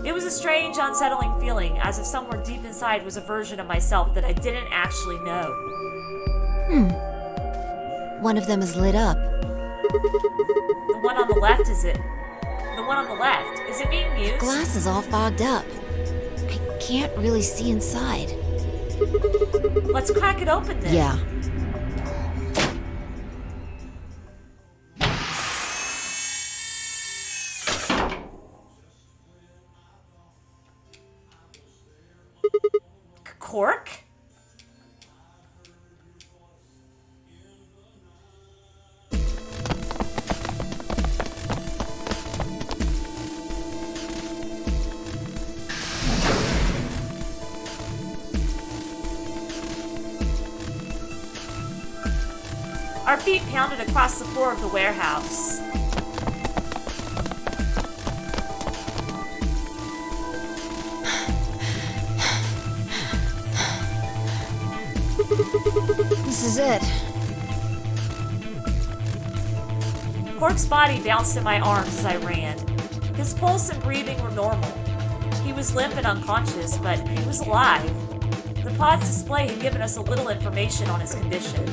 It was a strange, unsettling feeling, as if somewhere deep inside was a version of myself that I didn't actually know. One of them is lit up. The one on the left, is it? The one on the left, is it being used? Glass is all fogged up. I can't really see inside. Let's crack it open then. Yeah. Quark? Our feet pounded across the floor of the warehouse. This is it. Quark's body bounced in my arms as I ran. His pulse and breathing were normal. He was limp and unconscious, but he was alive. The pod's display had given us a little information on his condition.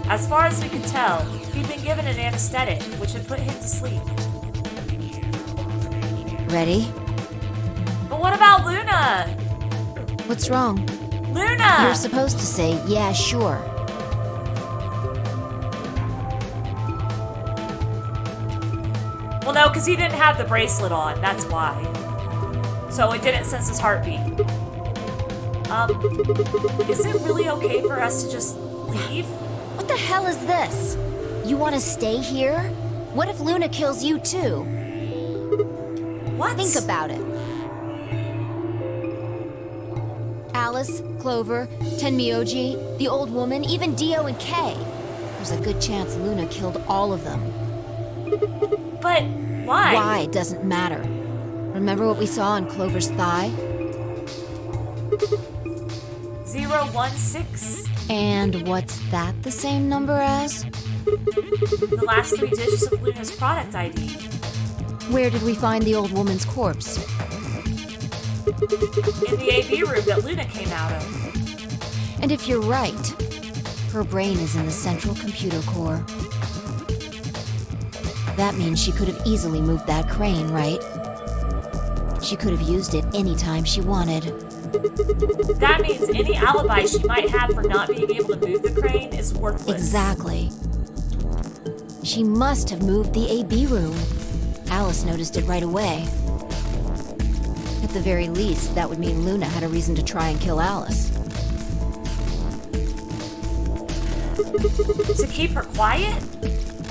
As far as we could tell, he'd been given an anesthetic, which had put him to sleep. Ready? But what about Luna? What's wrong? Luna! You're supposed to say, yeah, sure. Well, no, because he didn't have the bracelet on, that's why. So it didn't sense his heartbeat. Is it really okay for us to just leave? What the hell is this? You want to stay here? What if Luna kills you too? What? Think about it. Alice, Clover, Tenmyoji, the old woman, even Dio and Kay. There's a good chance Luna killed all of them. But why? Why doesn't matter. Remember what we saw on Clover's thigh? 016. And what's that the same number as? The last 3 digits of Luna's product ID. Where did we find the old woman's corpse? In the AV room that Luna came out of. And if you're right, her brain is in the central computer core. That means she could have easily moved that crane, right? She could have used it any time she wanted. That means any alibi she might have for not being able to move the crane is worthless. Exactly. She must have moved the AB room. Alice noticed it right away. At the very least, that would mean Luna had a reason to try and kill Alice. To keep her quiet?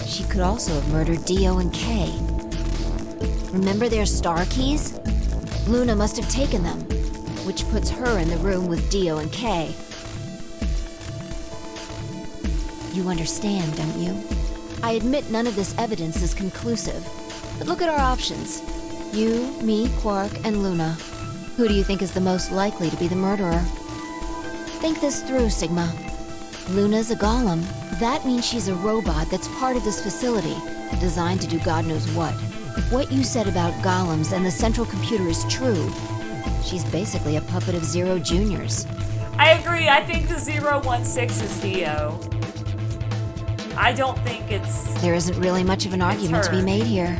She could also have murdered Dio and Kay. Remember their star keys? Luna must have taken them, which puts her in the room with Dio and Kay. You understand, don't you? I admit none of this evidence is conclusive, but look at our options. You, me, Quark, and Luna. Who do you think is the most likely to be the murderer? Think this through, Sigma. Luna's a golem. That means she's a robot that's part of this facility, designed to do God knows what. If what you said about golems and the central computer is true, she's basically a puppet of Zero Junior's. I agree. I think the 016 is Dio. I don't think it's... There isn't really much of an argument to be made here.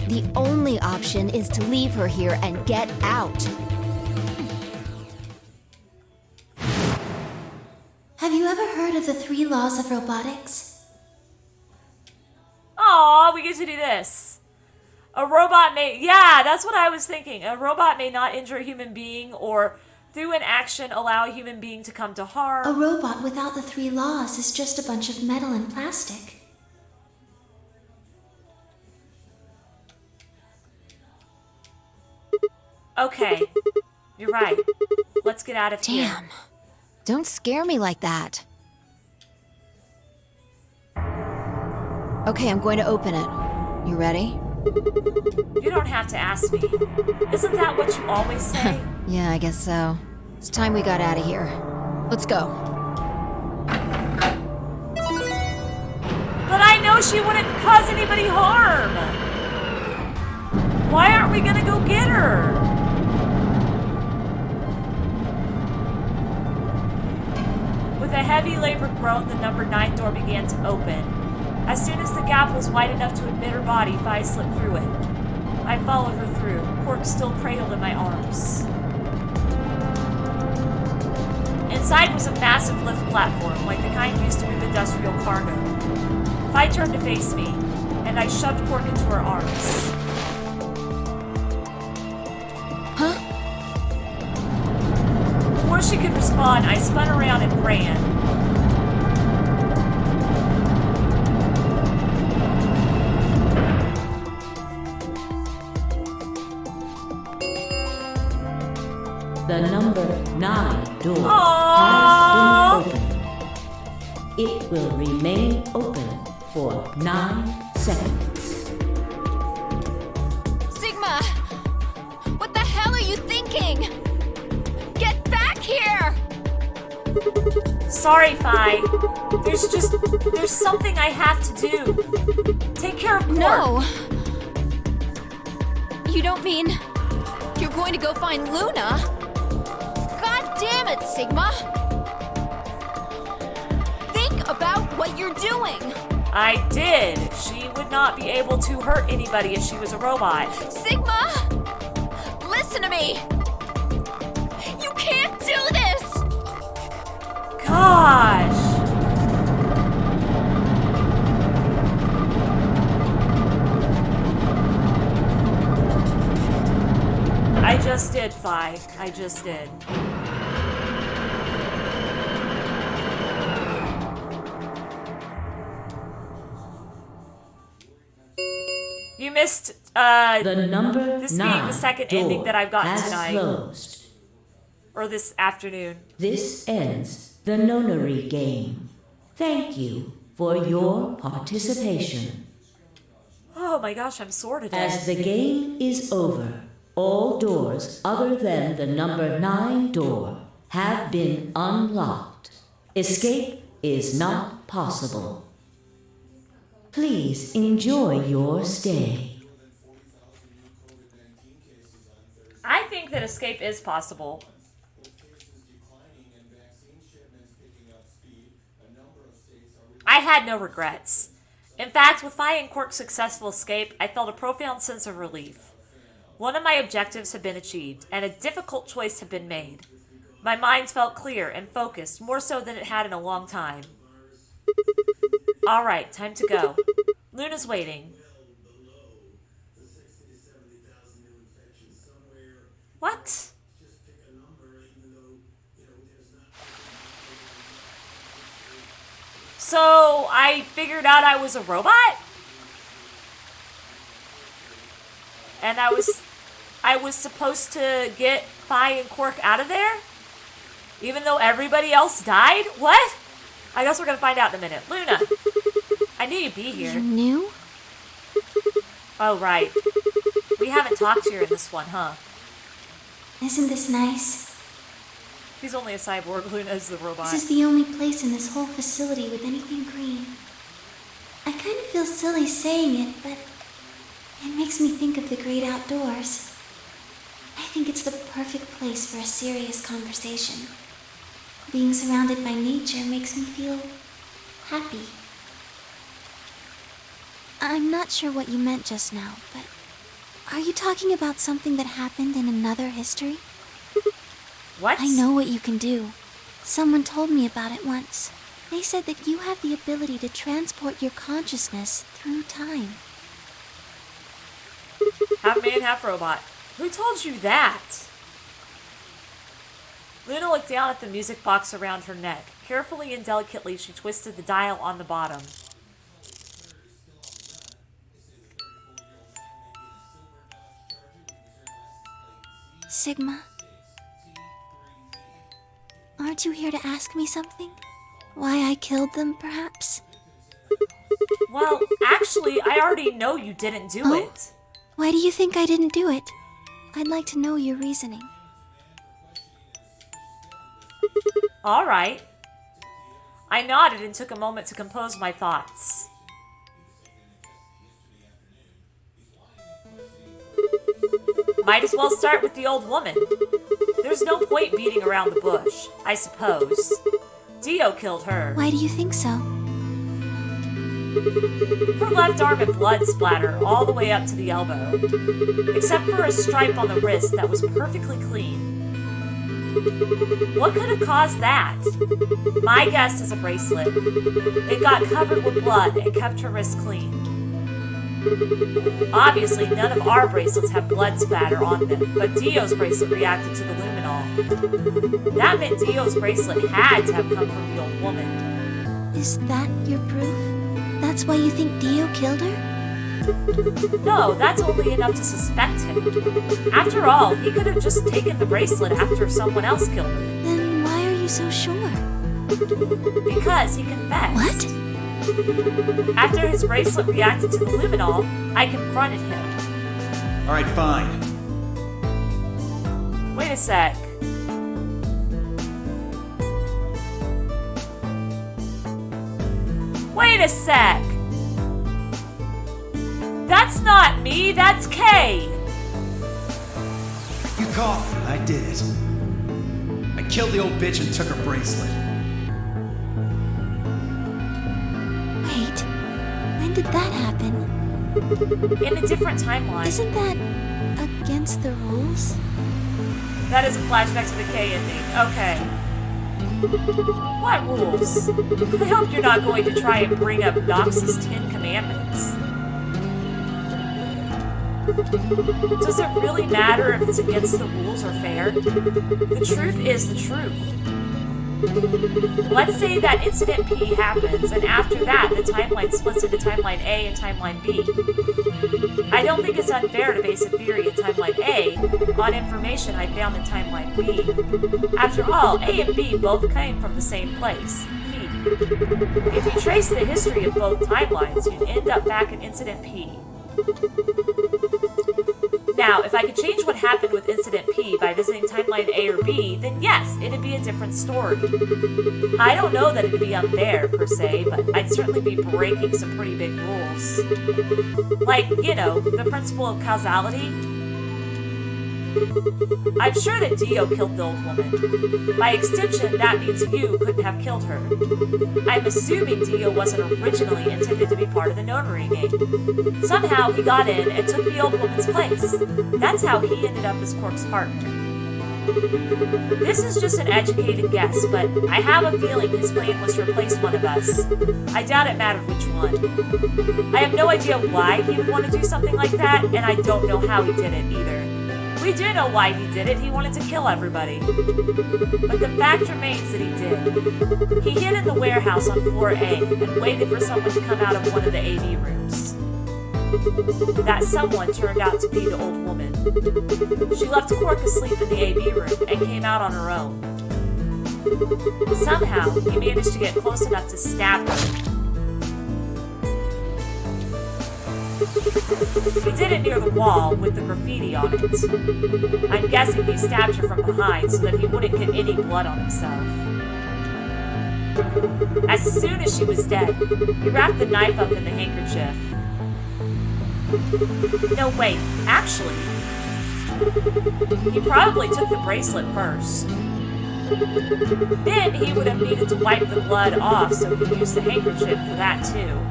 The only option is to leave her here and get out. Have you ever heard of the 3 laws of robotics? Aw, we get to do this. A robot may... Yeah, that's what I was thinking. A robot may not injure a human being or, through an action, allow a human being to come to harm. A robot without the 3 laws is just a bunch of metal and plastic. Okay, you're right. Let's get out of here. Damn. Don't scare me like that. Okay, I'm going to open it. You ready? You don't have to ask me. Isn't that what you always say? Yeah, I guess so. It's time we got out of here. Let's go. But I know she wouldn't cause anybody harm. Why aren't we gonna go get her? With a heavy labored groan, the number 9 door began to open. As soon as the gap was wide enough to admit her body, Vi slipped through it. I followed her through, Quark still cradled in my arms. Inside was a massive lift platform, like the kind used to move industrial cargo. Vi turned to face me, and I shoved Quark into her arms. Huh? Before she could respond, I spun around and ran. The number 9 door Aww. has been opened. It will remain open for 9 seconds. Sigma! What the hell are you thinking? Get back here! Sorry, Vi. There's something I have to do. Take care of Quark. No! You don't mean you're going to go find Luna? God damn it, Sigma! Think about what you're doing! I did. She would not be able to hurt anybody if she was a robot. Sigma! Listen to me! You can't do this! Gosh. I just did, Vi. I just did. You missed, The number this 9 being the second door ending that I've gotten has tonight. closed. Or this afternoon. This ends the nonary game. Thank you for your participation. Oh my gosh, I'm sore to death. As the game is over, all doors other than the number 9 door have been unlocked. Escape is not possible. Please enjoy your stay. I think that escape is possible. I had no regrets. In fact, with Vi and Quark's successful escape, I felt a profound sense of relief. One of my objectives had been achieved, and a difficult choice had been made. My mind felt clear and focused, more so than it had in a long time. Alright, time to go. Luna's waiting. What? So, I figured out I was a robot? And I was supposed to get Vi and Quark out of there? Even though everybody else died? What? I guess we're gonna find out in a minute. Luna! I knew you'd be here. You knew? Oh, right. We haven't talked to her in this one, huh? Isn't this nice? He's only a cyborg. Luna is the robot. This is the only place in this whole facility with anything green. I kind of feel silly saying it, but it makes me think of the great outdoors. I think it's the perfect place for a serious conversation. Being surrounded by nature makes me feel happy. I'm not sure what you meant just now, but are you talking about something that happened in another history? What? I know what you can do. Someone told me about it once. They said that you have the ability to transport your consciousness through time. Half man, half robot. Who told you that? Luna looked down at the music box around her neck. Carefully and delicately, she twisted the dial on the bottom. Sigma, aren't you here to ask me something? Why I killed them, perhaps? Well, actually, I already know you didn't do it. Why do you think I didn't do it? I'd like to know your reasoning. All right. I nodded and took a moment to compose my thoughts. Might as well start with the old woman. There's no point beating around the bush, I suppose. Dio killed her. Why do you think so? Her left arm had blood splatter all the way up to the elbow, except for a stripe on the wrist that was perfectly clean. What could have caused that? My guess is a bracelet. It got covered with blood and kept her wrist clean. Obviously, none of our bracelets have blood spatter on them, but Dio's bracelet reacted to the luminol. That meant Dio's bracelet had to have come from the old woman. Is that your proof? That's why you think Dio killed her? No, that's only enough to suspect him. After all, he could have just taken the bracelet after someone else killed her. Then why are you so sure? Because he confessed. What? After his bracelet reacted to the luminol, I confronted him. Alright, fine. Wait a sec. Wait a sec! That's not me, that's Kay! You caught me, I did it. I killed the old bitch and took her bracelet. Wait, when did that happen? In a different timeline. Isn't that against the rules? That is a flashback to the Kay ending. Okay. What rules? I hope you're not going to try and bring up Nox's 10 Commandments. Does it really matter if it's against the rules or fair? The truth is the truth. Let's say that Incident P happens, and after that, the timeline splits into Timeline A and Timeline B. I don't think it's unfair to base a theory in Timeline A on information I found in Timeline B. After all, A and B both came from the same place, P. If you trace the history of both timelines, you'd end up back in Incident P. Now, if I could change what happened with Incident P by visiting Timeline A or B, then yes, it'd be a different story. I don't know that it'd be unfair, per se, but I'd certainly be breaking some pretty big rules. Like, you know, the principle of causality. I'm sure that Dio killed the old woman. By extension, that means you couldn't have killed her. I'm assuming Dio wasn't originally intended to be part of the notary game. Somehow he got in and took the old woman's place. That's how he ended up as Quark's partner. This is just an educated guess, but I have a feeling his plan was to replace one of us. I doubt it mattered which one. I have no idea why he would want to do something like that, and I don't know how he did it either. We do know why he did it. He wanted to kill everybody. But the fact remains that he did. He hid in the warehouse on floor A and waited for someone to come out of one of the AV rooms. That someone turned out to be the old woman. She left Quark asleep in the AV room and came out on her own. Somehow, he managed to get close enough to stab her. He did it near the wall with the graffiti on it. I'm guessing he stabbed her from behind so that he wouldn't get any blood on himself. As soon as she was dead, he wrapped the knife up in the handkerchief. No, wait, actually, he probably took the bracelet first. Then he would have needed to wipe the blood off, so he used the handkerchief for that too.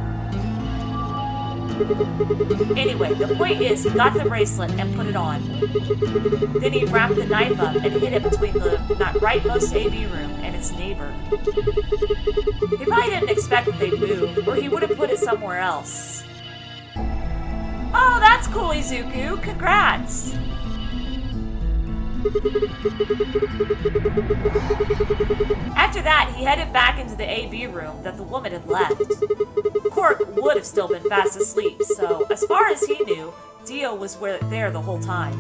Anyway, the point is, he got the bracelet and put it on. Then he wrapped the knife up and hid it between the rightmost AV room and its neighbor. He probably didn't expect that they'd move, or he would have put it somewhere else. Oh, that's cool, Izuku. Congrats! After that, he headed back into the AV room that the woman had left. Quark would have still been fast asleep, so as far as he knew, Dio was there the whole time.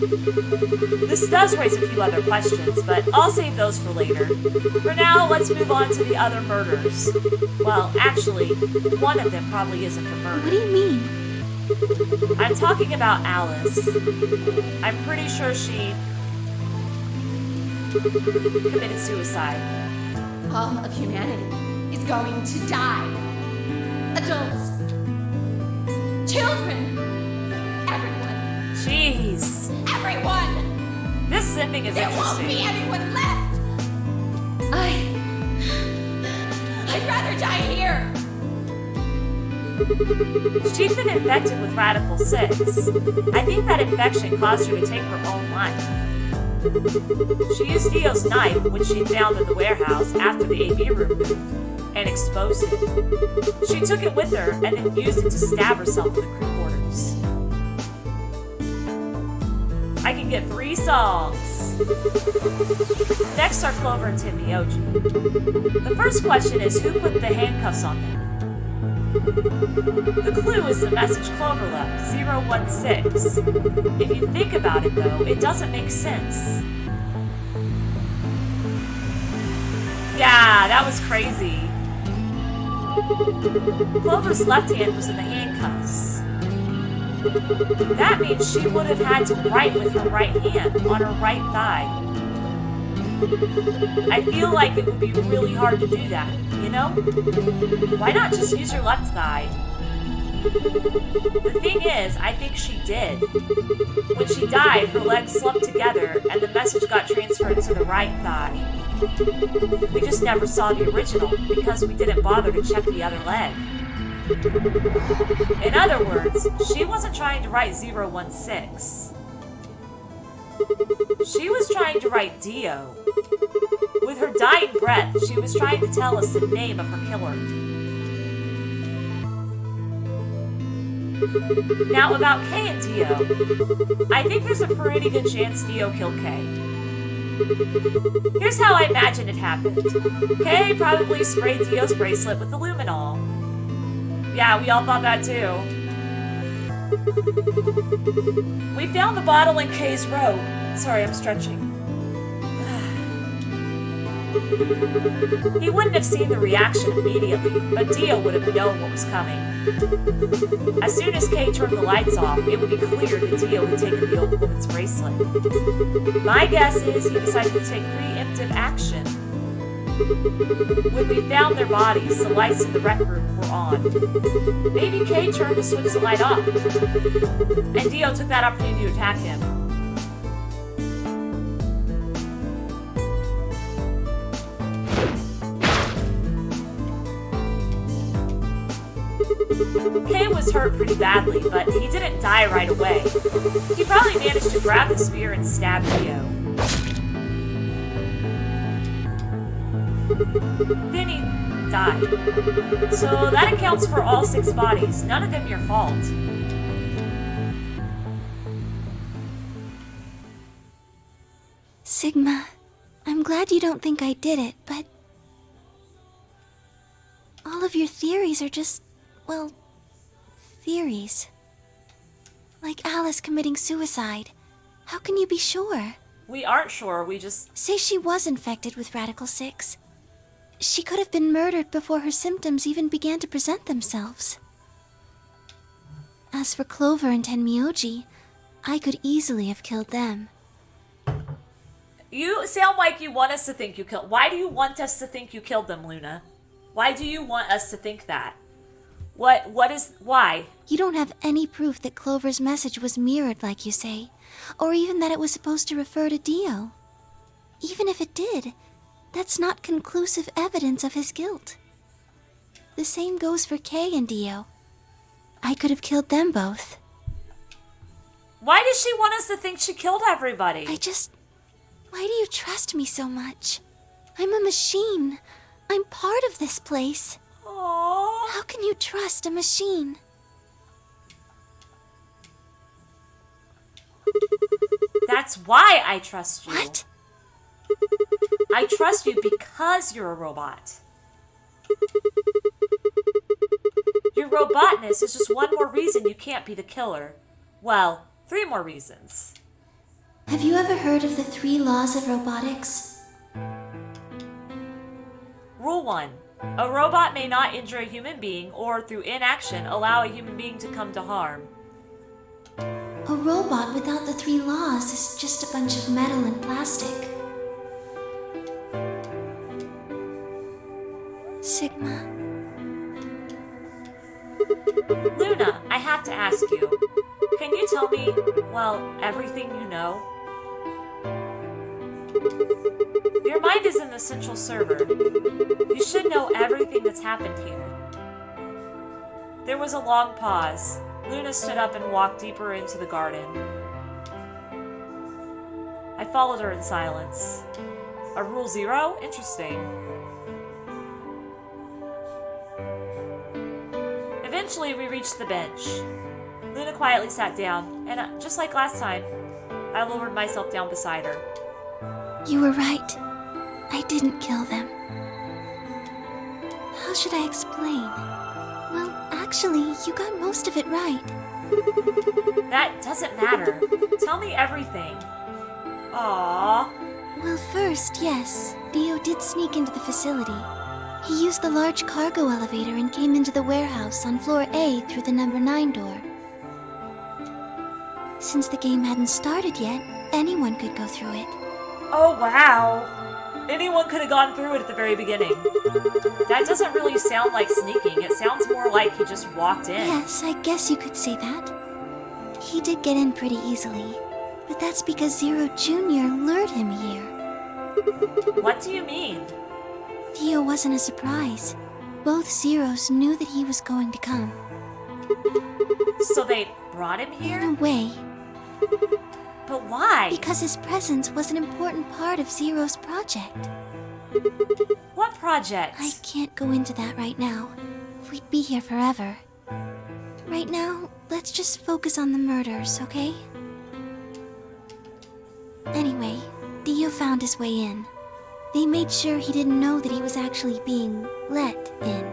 This does raise a few other questions, but I'll save those for later. For now, let's move on to the other murders. Well, actually, one of them probably isn't a murder. What do you mean? I'm talking about Alice. I'm pretty sure she committed suicide. All of humanity is going to die. Adults, children, everyone. Jeez. Everyone! This ending is there interesting. There won't be anyone left! I'd rather die here! She'd been infected with Radical 6. I think that infection caused her to take her own life. She used Dio's knife, which she found in the warehouse after the AV room moved, and exposed it. She took it with her and then used it to stab herself in the crew quarters. I can get 3 songs. Next are Clover and Tim Mioji. The first question is, who put the handcuffs on them? The clue is the message Clover left, 016. If you think about it though, it doesn't make sense. Yeah, that was crazy. Clover's left hand was in the handcuffs. That means she would have had to write with her right hand on her right thigh. I feel like it would be really hard to do that, you know? Why not just use your left thigh? The thing is, I think she did. When she died, her legs slumped together and the message got transferred to the right thigh. We just never saw the original because we didn't bother to check the other leg. In other words, she wasn't trying to write 016. She was trying to write Dio. With her dying breath, she was trying to tell us the name of her killer. Now about Kay and Dio. I think there's a pretty good chance Dio killed Kay. Here's how I imagine it happened. Kay probably sprayed Dio's bracelet with the luminol. Yeah, we all thought that too. We found the bottle in Kay's robe. Sorry, I'm stretching. He wouldn't have seen the reaction immediately, but Dio would have known what was coming. As soon as Kay turned the lights off, it would be clear that Dio had taken the old woman's bracelet. My guess is he decided to take preemptive action. When we found their bodies, the lights in the rec room were on. Maybe Kay turned to switch the light off, and Dio took that opportunity to attack him. Kay was hurt pretty badly, but he didn't die right away. He probably managed to grab the spear and stab Dio. Then he died. So that accounts for all 6 bodies, none of them your fault. Sigma, I'm glad you don't think I did it, but all of your theories are just, well, theories. Like Alice committing suicide. How can you be sure? We aren't sure, we just... Say she was infected with Radical 6. She could have been murdered before her symptoms even began to present themselves. As for Clover and Tenmyoji, I could easily have killed them. You sound like you want us to think you killed... Why do you want us to think you killed them, Luna? Why do you want us to think that? Why? You don't have any proof that Clover's message was mirrored like you say, or even that it was supposed to refer to Dio. Even if it did, that's not conclusive evidence of his guilt. The same goes for Kay and Dio. I could have killed them both. Why does she want us to think she killed everybody? Why do you trust me so much? I'm a machine. I'm part of this place. Aww. How can you trust a machine? That's why I trust you. What? I trust you because you're a robot. Your robotness is just one more reason you can't be the killer. Well, 3 more reasons. Have you ever heard of the 3 laws of robotics? Rule 1. A robot may not injure a human being or, through inaction, allow a human being to come to harm. A robot without the 3 laws is just a bunch of metal and plastic. Sigma. Luna, I have to ask you. Can you tell me, well, everything you know? Your mind is in the central server. You should know everything that's happened here. There was a long pause. Luna stood up and walked deeper into the garden. I followed her in silence. A Rule 0? Interesting. Eventually, we reached the bench. Luna quietly sat down, and just like last time, I lowered myself down beside her. You were right. I didn't kill them. How should I explain? Well, actually, you got most of it right. That doesn't matter. Tell me everything. Aww. Well, first, yes, Dio did sneak into the facility. He used the large cargo elevator and came into the warehouse on floor A through the number 9 door. Since the game hadn't started yet, anyone could go through it. Oh, wow. Anyone could have gone through it at the very beginning. That doesn't really sound like sneaking. It sounds more like he just walked in. Yes, I guess you could say that. He did get in pretty easily, but that's because Zero Jr. lured him here. What do you mean? Dio wasn't a surprise. Both Zeros knew that he was going to come. So they brought him here? In a way. But why? Because his presence was an important part of Zero's project. What project? I can't go into that right now. We'd be here forever. Right now, let's just focus on the murders, okay? Anyway, Dio found his way in. They made sure he didn't know that he was actually being let in.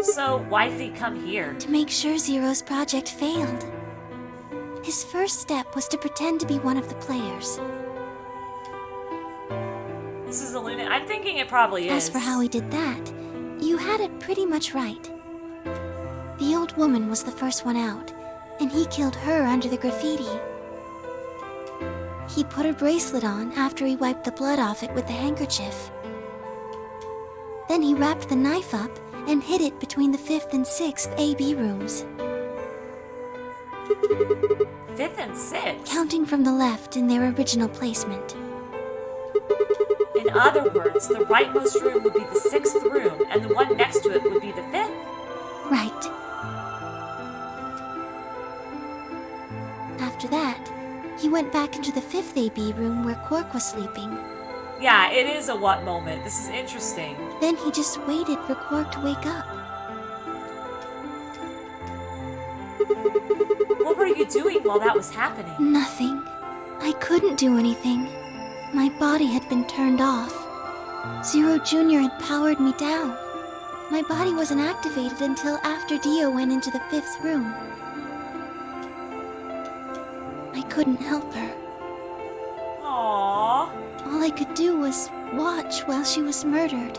So why did he come here? To make sure Zero's project failed. His first step was to pretend to be one of the players. This is a Luna. I'm thinking it probably is. As for how he did that, you had it pretty much right. The old woman was the first one out, and he killed her under the graffiti. He put her bracelet on after he wiped the blood off it with the handkerchief. Then he wrapped the knife up and hid it between the 5th and 6th AB rooms. 5th and 6th? Counting from the left in their original placement. In other words, the rightmost room would be the 6th room, and the one next to it would be the 5th? Right. After that, he went back into the 5th AB room where Quark was sleeping. Yeah, it is a what moment. This is interesting. Then he just waited for Quark to wake up. What were you doing while that was happening? Nothing. I couldn't do anything. My body had been turned off. Zero Jr. had powered me down. My body wasn't activated until after Dio went into the 5th room. I couldn't help her. Aww. All I could do was watch while she was murdered.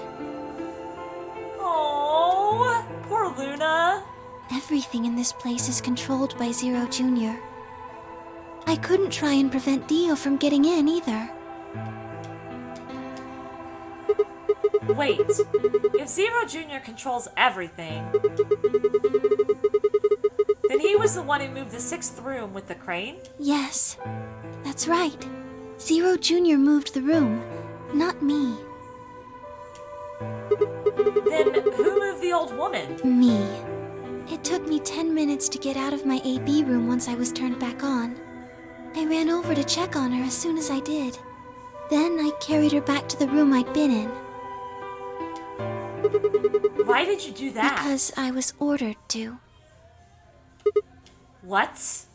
Oh, poor Luna. Everything in this place is controlled by Zero Jr. I couldn't try and prevent Dio from getting in either. Wait, if Zero Jr. controls everything, then he was the one who moved the 6th room with the crane? Yes, that's right. Zero Jr. moved the room, not me. Then who moved the old woman? Me. It took me 10 minutes to get out of my AB room once I was turned back on. I ran over to check on her as soon as I did. Then I carried her back to the room I'd been in. Why did you do that? Because I was ordered to. What?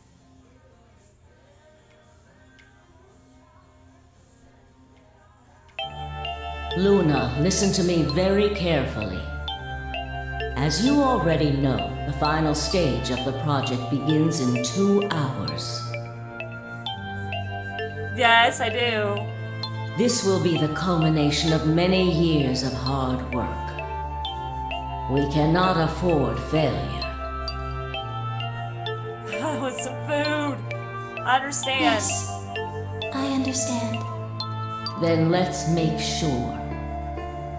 Luna, listen to me very carefully. As you already know, the final stage of the project begins in 2 hours. Yes, I do. This will be the culmination of many years of hard work. We cannot afford failure. With some food. I understand. Yes, I understand. Then let's make sure.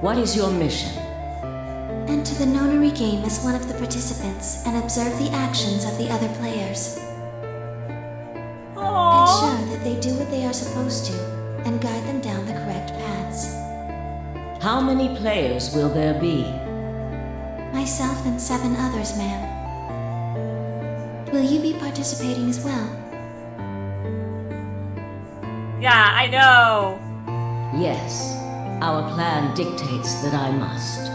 What is your mission? Enter the nonary game as one of the participants and observe the actions of the other players. Ensure that they do what they are supposed to and guide them down the correct paths. How many players will there be? Myself and 7 others, ma'am. Will you be participating as well? Yeah, I know. Yes, our plan dictates that I must.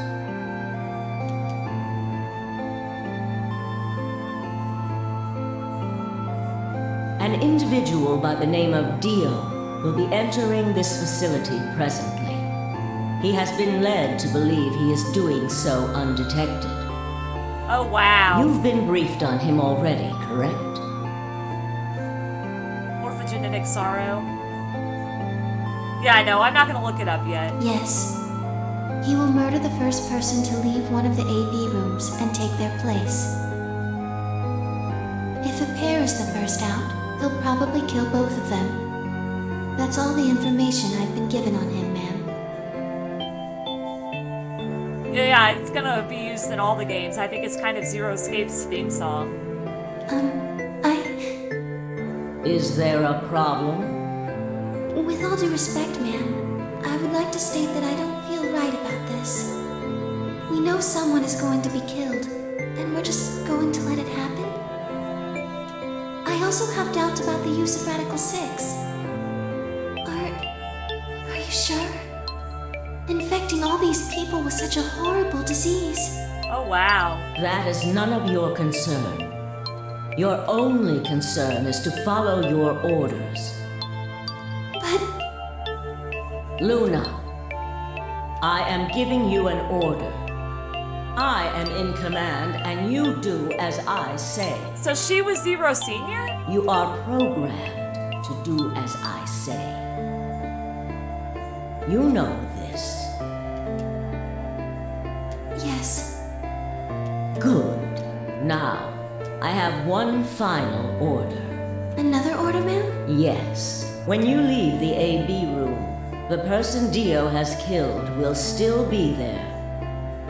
An individual by the name of Dio will be entering this facility presently. He has been led to believe he is doing so undetected. Oh, wow. You've been briefed on him already, correct? Morphogenetic sorrow. Yeah, I know. I'm not gonna look it up yet. Yes. He will murder the first person to leave one of the AB rooms and take their place. If a pair is the first out, he'll probably kill both of them. That's all the information I've been given on him, ma'am. Yeah, it's gonna be used in all the games. I think it's kind of Zero Escape's theme song. Is there a problem? With all due respect, ma'am, I would like to state that I don't feel right about this. We know someone is going to be killed, and we're just going to let it happen? I also have doubts about the use of Radical 6. Are you sure? Infecting all these people with such a horrible disease. Oh, wow. That is none of your concern. Your only concern is to follow your orders. But... Luna, I am giving you an order. I am in command, and you do as I say. So she was Zero Senior? You are programmed to do as I say. You know this. Yes. Good. Now, I have one final order. Another order, ma'am? Yes. When you leave the AB room, the person Dio has killed will still be there.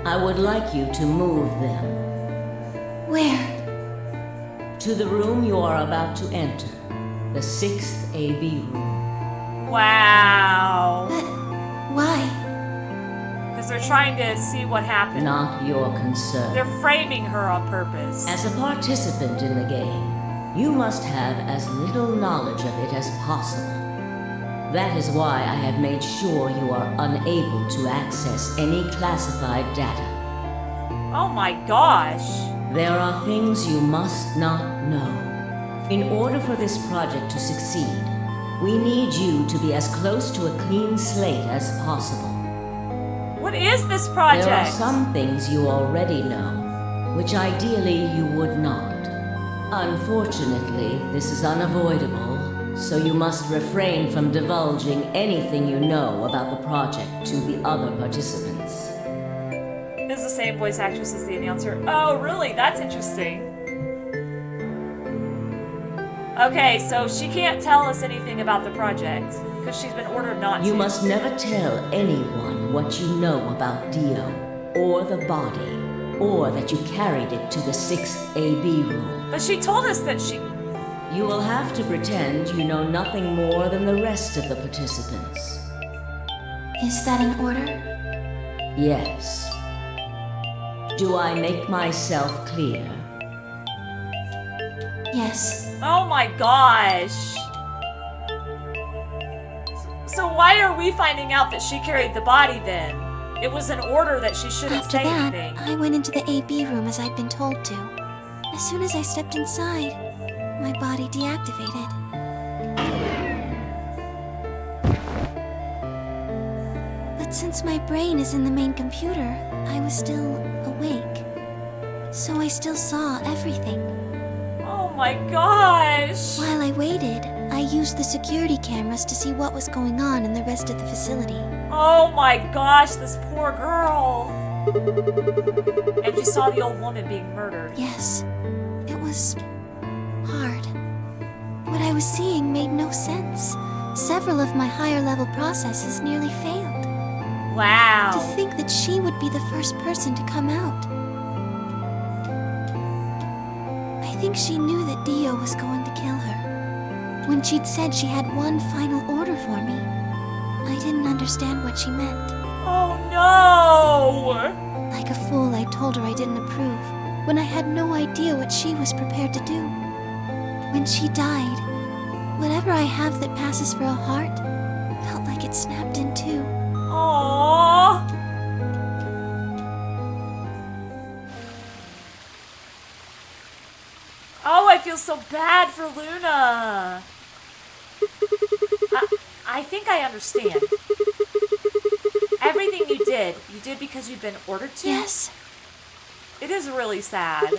I would like you to move them. Where? To the room you are about to enter. The 6th AB room. Wow. But why? Because they're trying to see what happened. Not your concern. They're framing her on purpose. As a participant in the game, you must have as little knowledge of it as possible. That is why I have made sure you are unable to access any classified data. Oh my gosh. There are things you must not know. In order for this project to succeed, we need you to be as close to a clean slate as possible. What is this project? There are some things you already know, which ideally you would not. Unfortunately, this is unavoidable, so you must refrain from divulging anything you know about the project to the other participants. Is the same voice actress as the announcer. Oh, really? That's interesting. Okay, so she can't tell us anything about the project, because she's been ordered not to. You must never tell anyone what you know about Dio, or the body, or that you carried it to the 6th AB room. But she told us that she... You will have to pretend you know nothing more than the rest of the participants. Is that an order? Yes. Do I make myself clear? Yes. Oh my gosh. So why are we finding out that she carried the body then? It was an order that she shouldn't After say that, anything. I went into the AB room as I'd been told to. As soon as I stepped inside, my body deactivated. But since my brain is in the main computer, I was still awake. So I still saw everything. Oh my gosh! While I waited, I used the security cameras to see what was going on in the rest of the facility. Oh my gosh, this poor girl. And you saw the old woman being murdered. Yes. It was hard. What I was seeing made no sense. Several of my higher level processes nearly failed. Wow. To think that she would be the first person to come out. I think she knew that Dio was going to kill her. When she'd said she had one final order for me, I didn't understand what she meant. Oh no! Like a fool, I told her I didn't approve, when I had no idea what she was prepared to do. When she died, whatever I have that passes for a heart felt like it snapped in two. Aww. Oh, I feel so bad for Luna. I think I understand. Everything you did because you've been ordered to? Yes. It is really sad.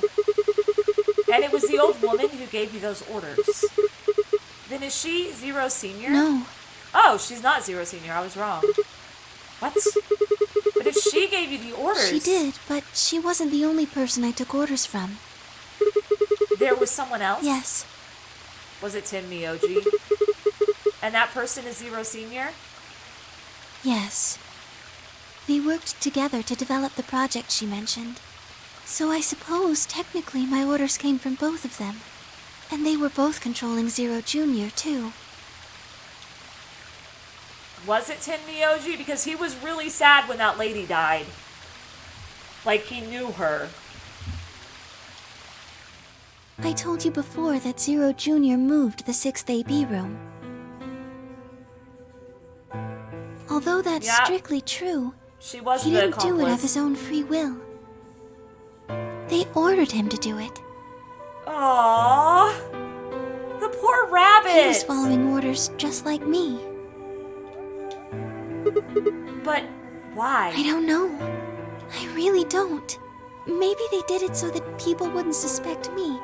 And it was the old woman who gave you those orders. Then is she Zero Senior? No. Oh, she's not Zero Senior. I was wrong. What? But if she gave you the orders... She did, but she wasn't the only person I took orders from. There was someone else? Yes. Was it Tim Miyoji? And that person is Zero Senior? Yes. They worked together to develop the project she mentioned. So I suppose, technically, my orders came from both of them. And they were both controlling Zero Jr., too. Was it Tim Miyoji? Because he was really sad when that lady died. Like he knew her. I told you before that Zero Jr. moved the 6th AB room. Although that's strictly true, she was he the didn't do it accomplice. of his own free will. They ordered him to do it. Aww. The poor rabbit. He was following orders just like me. But why? I don't know. I really don't. Maybe they did it so that people wouldn't suspect me.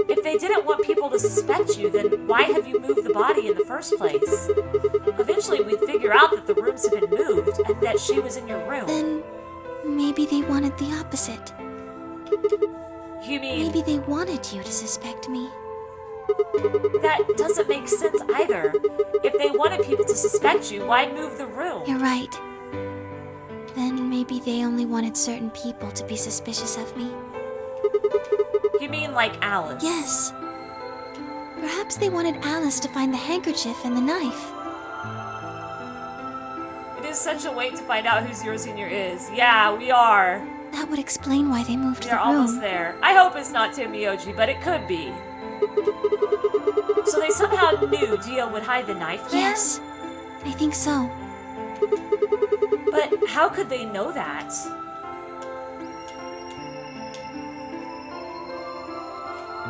If they didn't want people to suspect you, then why have you moved the body in the first place? Eventually we'd figure out that the rooms had been moved and that she was in your room. Then maybe they wanted the opposite. You mean... Maybe they wanted you to suspect me. That doesn't make sense either. If they wanted people to suspect you, why move the room? You're right. Then maybe they only wanted certain people to be suspicious of me. You mean like Alice? Yes. Perhaps they wanted Alice to find the handkerchief and the knife. It is such a wait to find out who Zero Senior is. Yeah, we are. That would explain why they moved the They're room. almost there. I hope it's not Tim Miyoji, but it could be. So they somehow knew Dio would hide the knife there? Yes, I think so. But how could they know that?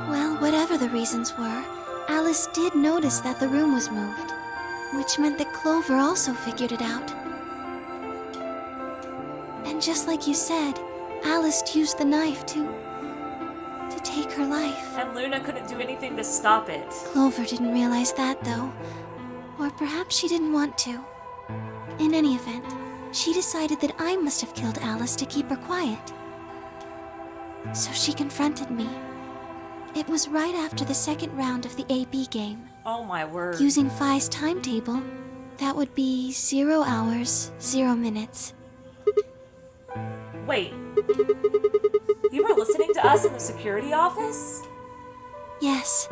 Well, whatever the reasons were, Alice did notice that the room was moved, which meant that Clover also figured it out. And just like you said, Alice used the knife to take her life. And Luna couldn't do anything to stop it. Clover didn't realize that, though. Or perhaps she didn't want to. In any event, she decided that I must have killed Alice to keep her quiet. So she confronted me. It was right after the second round of the AB game. Oh my word. Using Phi's timetable, that would be 0 hours, 0 minutes. Wait. You were listening to us in the security office? Yes.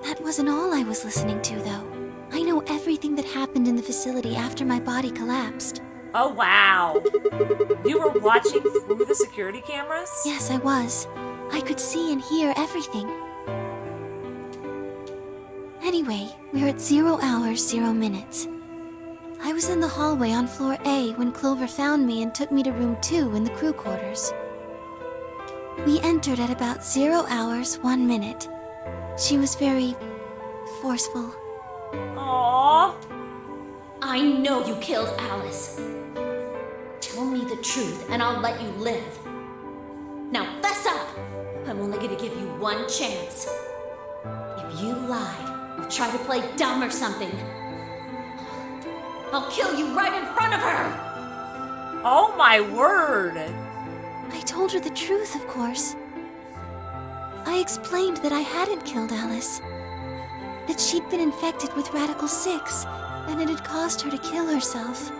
That wasn't all I was listening to, though. I know everything that happened in the facility after my body collapsed. Oh, wow. You were watching through the security cameras? Yes, I was. I could see and hear everything. Anyway, we're at 0 hours, 0 minutes. I was in the hallway on floor A when Clover found me and took me to room 2 in the crew quarters. We entered at about 0 hours, 1 minute. She was very forceful. Aww. I know you killed Alice. Tell me the truth and I'll let you live. Now fess up! I'm only gonna give you one chance. If you lie or try to play dumb or something, I'll kill you right in front of her! Oh my word! I told her the truth, of course. I explained that I hadn't killed Alice, that she'd been infected with Radical 6, and it had caused her to kill herself.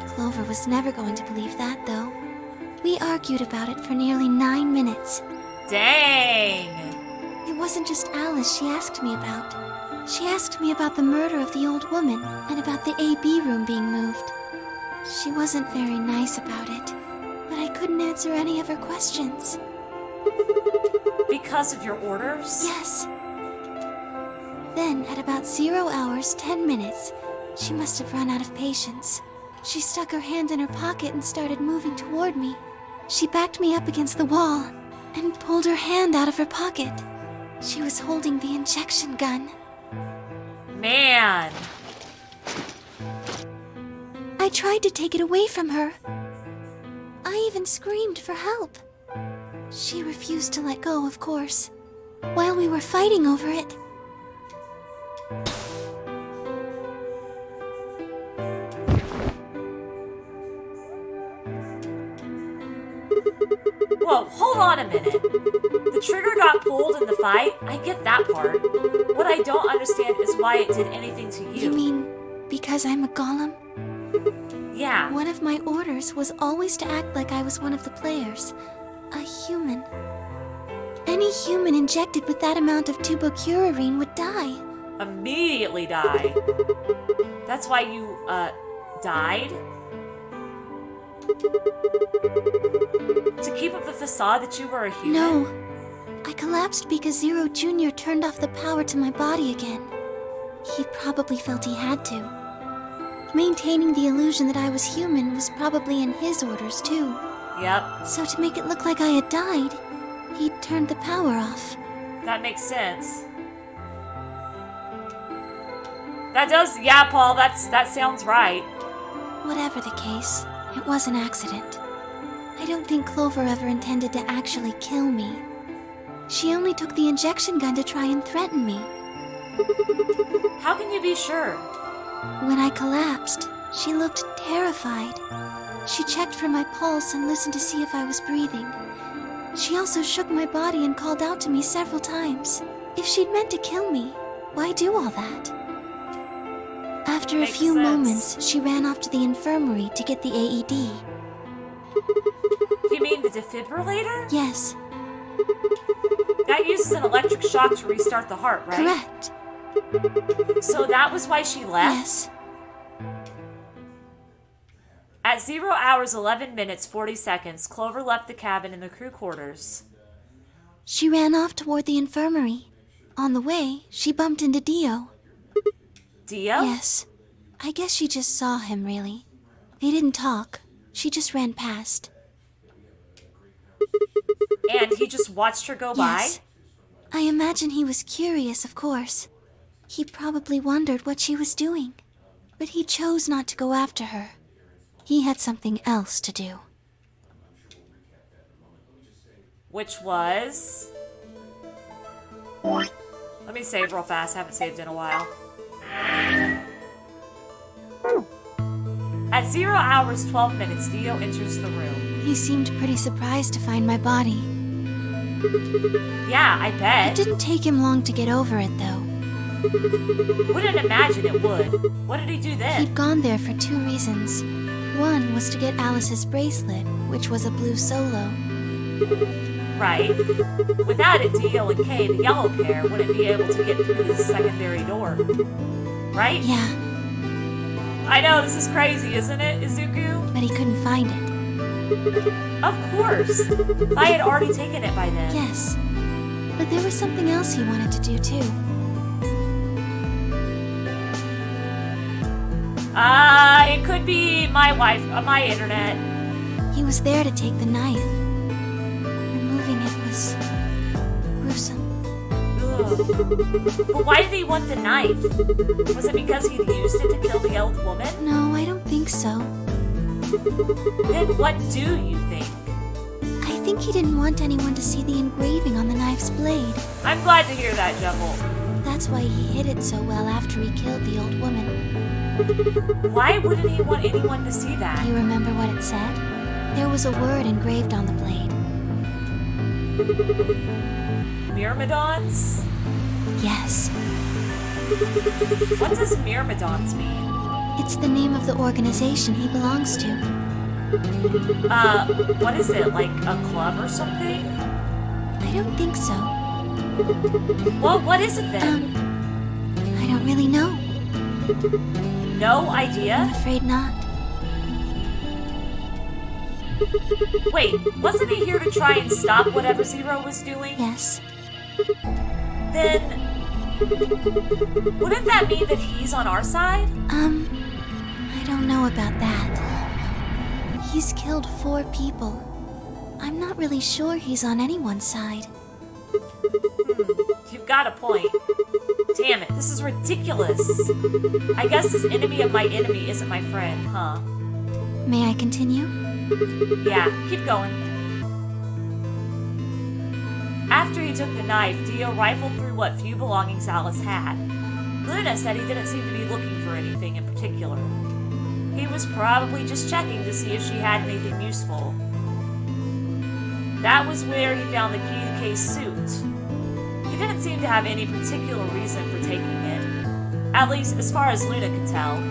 Clover was never going to believe that, though. We argued about it for nearly 9 minutes. Dang! It wasn't just Alice she asked me about. She asked me about the murder of the old woman and about the AB room being moved. She wasn't very nice about it, but I couldn't answer any of her questions. Because of your orders? Yes. Then, at about 0 hours, 10 minutes, she must have run out of patience. She stuck her hand in her pocket and started moving toward me. She backed me up against the wall and pulled her hand out of her pocket. She was holding the injection gun. Man! I tried to take it away from her. I even screamed for help. She refused to let go, of course. While we were fighting over it, Whoa, hold on a minute. The trigger got pulled in the fight? I get that part. What I don't understand is why it did anything to you. You mean because I'm a golem? Yeah. One of my orders was always to act like I was one of the players. A human. Any human injected with that amount of tubocurarine would die. Immediately die. That's why you, died? To keep up the facade that you were a human? No. I collapsed because Zero Jr. turned off the power to my body again. He probably felt he had to. Maintaining the illusion that I was human was probably in his orders, too. Yep. So to make it look like I had died, he turned the power off. That makes sense. That does, yeah, Paul, that sounds right. Whatever the case, it was an accident. I don't think Clover ever intended to actually kill me. She only took the injection gun to try and threaten me. How can you be sure? When I collapsed, she looked terrified. She checked for my pulse and listened to see if I was breathing. She also shook my body and called out to me several times. If she'd meant to kill me, why do all that? After a few moments, she ran off to the infirmary to get the AED. You mean the defibrillator? Yes. That uses an electric shock to restart the heart, right? Correct. So that was why she left? Yes. At 0 hours 11 minutes 40 seconds, Clover left the cabin in the crew quarters. She ran off toward the infirmary. On the way, she bumped into Dio. Dio? Yes. I guess she just saw him, really. They didn't talk. She just ran past. And he just watched her go Yes. by? I imagine he was curious, of course. He probably wondered what she was doing. But he chose not to go after her. He had something else to do. Which was... Let me save real fast. Haven't saved in a while. At 0 hours 12 minutes, Dio enters the room. He seemed pretty surprised to find my body. Yeah, I bet. It didn't take him long to get over it, though. Wouldn't imagine it would. What did he do then? He'd gone there for 2 reasons. One was to get Alice's bracelet, which was a blue solo. Right. Without it, Dio and Kay, the yellow pair, wouldn't be able to get through the secondary door. Right? Yeah. I know, this is crazy, isn't it, Izuku? But he couldn't find it. Of course. I had already taken it by then. Yes. But there was something else he wanted to do, too. It could be my wife, my internet. He was there to take the knife. Removing it was gruesome. Ugh. But why did he want the knife? Was it because he'd used it to kill the old woman? No, I don't think so. Then what do you think? I think he didn't want anyone to see the engraving on the knife's blade. I'm glad to hear that, Jumble. That's why he hid it so well after he killed the old woman. Why wouldn't he want anyone to see that? You remember what it said? There was a word engraved on the blade. Myrmidons? Yes. What does Myrmidons mean? It's the name of the organization he belongs to. What is it? Like a club or something? I don't think so. Well, what is it then? I don't really know. No idea? I'm afraid not. Wait, wasn't he here to try and stop whatever Zero was doing? Yes. Then... wouldn't that mean that he's on our side? I don't know about that. He's killed 4 people. I'm not really sure he's on anyone's side. You've got a point. Damn it, this is ridiculous. I guess this enemy of my enemy isn't my friend, huh? May I continue? Yeah, keep going. After he took the knife, Dio rifled through what few belongings Alice had. Luna said he didn't seem to be looking for anything in particular. He was probably just checking to see if she had anything useful. That was where he found the key to Kay's suit. He didn't seem to have any particular reason for taking it, at least as far as Luna could tell.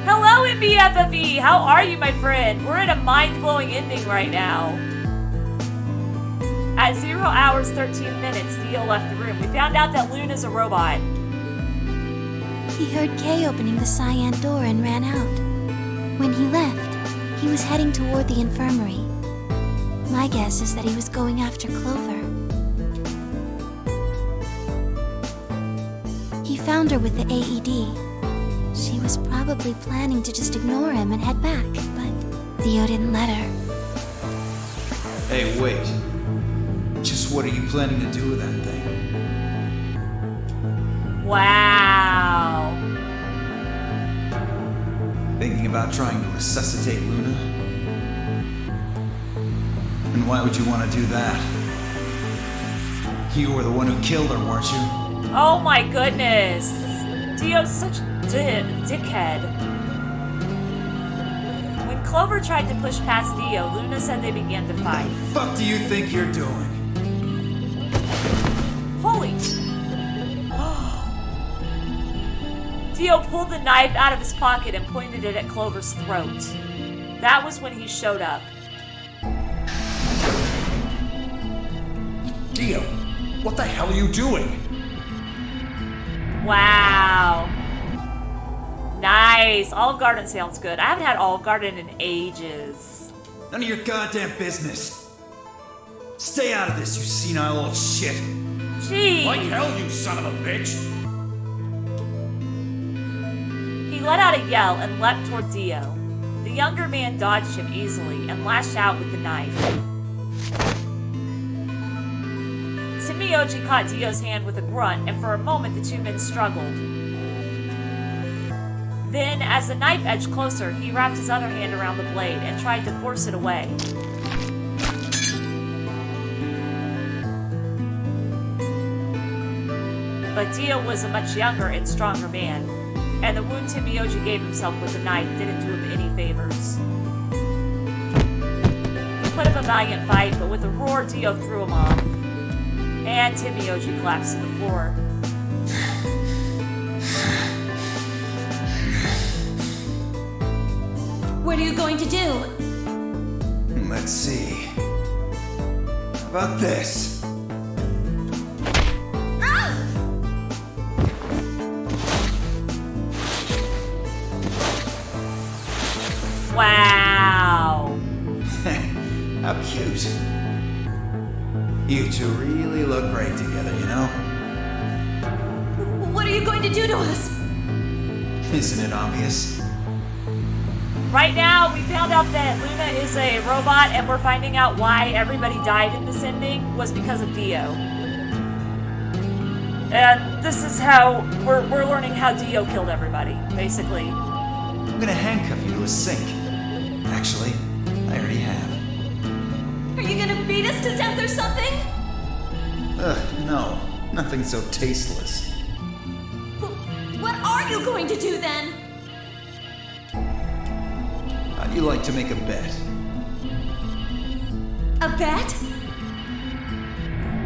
Hello, MBFFE! How are you, my friend? We're in a mind-blowing ending right now. At 0 hours 13 minutes, Dio left the room. We found out that Luna's a robot. He heard Kay opening the cyan door and ran out. When he left, he was heading toward the infirmary. My guess is that he was going after Clover. He found her with the AED. She was probably planning to just ignore him and head back, but Dio didn't let her. Hey, wait. Just what are you planning to do with that thing? Wow. Thinking about trying to resuscitate Luna? And why would you want to do that? You were the one who killed her, weren't you? Oh my goodness. Dio's such a dickhead. When Clover tried to push past Dio, Luna said they began to fight. What the fuck do you think you're doing? Holy... Dio pulled the knife out of his pocket and pointed it at Clover's throat. That was when he showed up. Dio, what the hell are you doing? Wow. Nice. Olive Garden sounds good. I haven't had Olive Garden in ages. None of your goddamn business. Stay out of this, you senile old shit. Jeez. Like hell, you son of a bitch. He let out a yell and leapt toward Dio. The younger man dodged him easily and lashed out with the knife. Simioji caught Dio's hand with a grunt, and for a moment the two men struggled. Then, as the knife edged closer, he wrapped his other hand around the blade and tried to force it away. But Dio was a much younger and stronger man, and the wound Timioji gave himself with the knife didn't do him any favors. He put up a valiant fight, but with a roar, Dio threw him off, and Timioji collapsed to the floor. What are you going to do? Let's see. How about this? Wow. How cute. You two really look great together, you know? What are you going to do to us? Isn't it obvious? Right now, we found out that Luna is a robot, and we're finding out why everybody died in this ending was because of Dio. And this is how we're learning how Dio killed everybody, basically. I'm gonna handcuff you to a sink. Actually, I already have. beat us to death or something? Ugh, no. Nothing so tasteless. What are you going to do then? How'd you like to make a bet? A bet?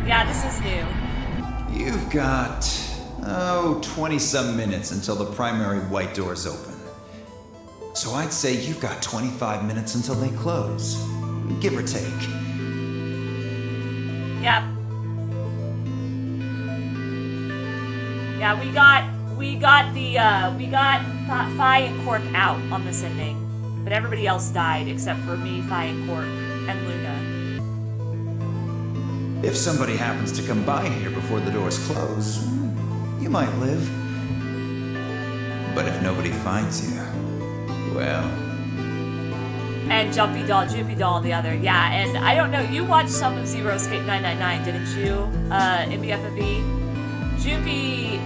Yeah, this is new. You've got, 20-some minutes until the primary white doors open. So I'd say you've got 25 minutes until they close. Give or take. Yep. Yeah, we got Fi and Quark out on this ending. But everybody else died except for me, Fi and Quark, and Luna. If somebody happens to come by here before the doors close, you might live. But if nobody finds you, well... And Jumpy Doll on the other. Yeah, and I don't know, you watched some of Zero Escape 999, didn't you? MBFFB? Joopy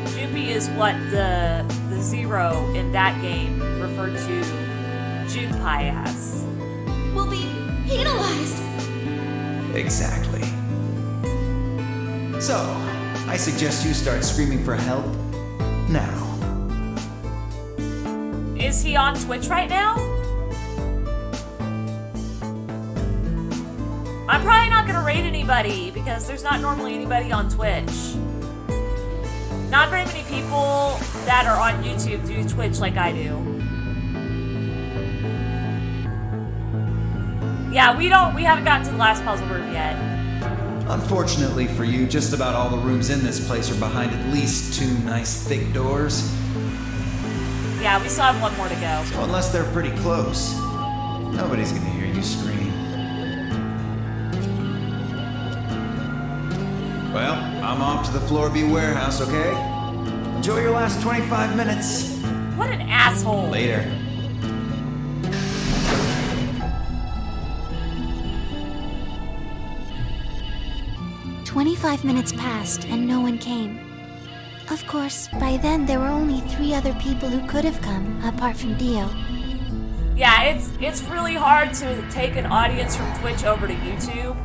is what the Zero in that game referred to Junpei as. We'll be penalized. Exactly. So, I suggest you start screaming for help now. Is he on Twitch right now? I'm probably not gonna raid anybody because there's not normally anybody on Twitch. Not very many people that are on YouTube do Twitch like I do. Yeah, we haven't gotten to the last puzzle room yet. Unfortunately for you, just about all the rooms in this place are behind at least 2 nice thick doors. Yeah, we still have one more to go. So unless they're pretty close, nobody's gonna hear you scream. Well, I'm off to the Floor B warehouse, okay? Enjoy your last 25 minutes. What an asshole. Later. "25 minutes passed and no one came. Of course, by then there were only 3 other people who could have come, apart from Dio. Yeah, it's really hard to take an audience from Twitch over to YouTube.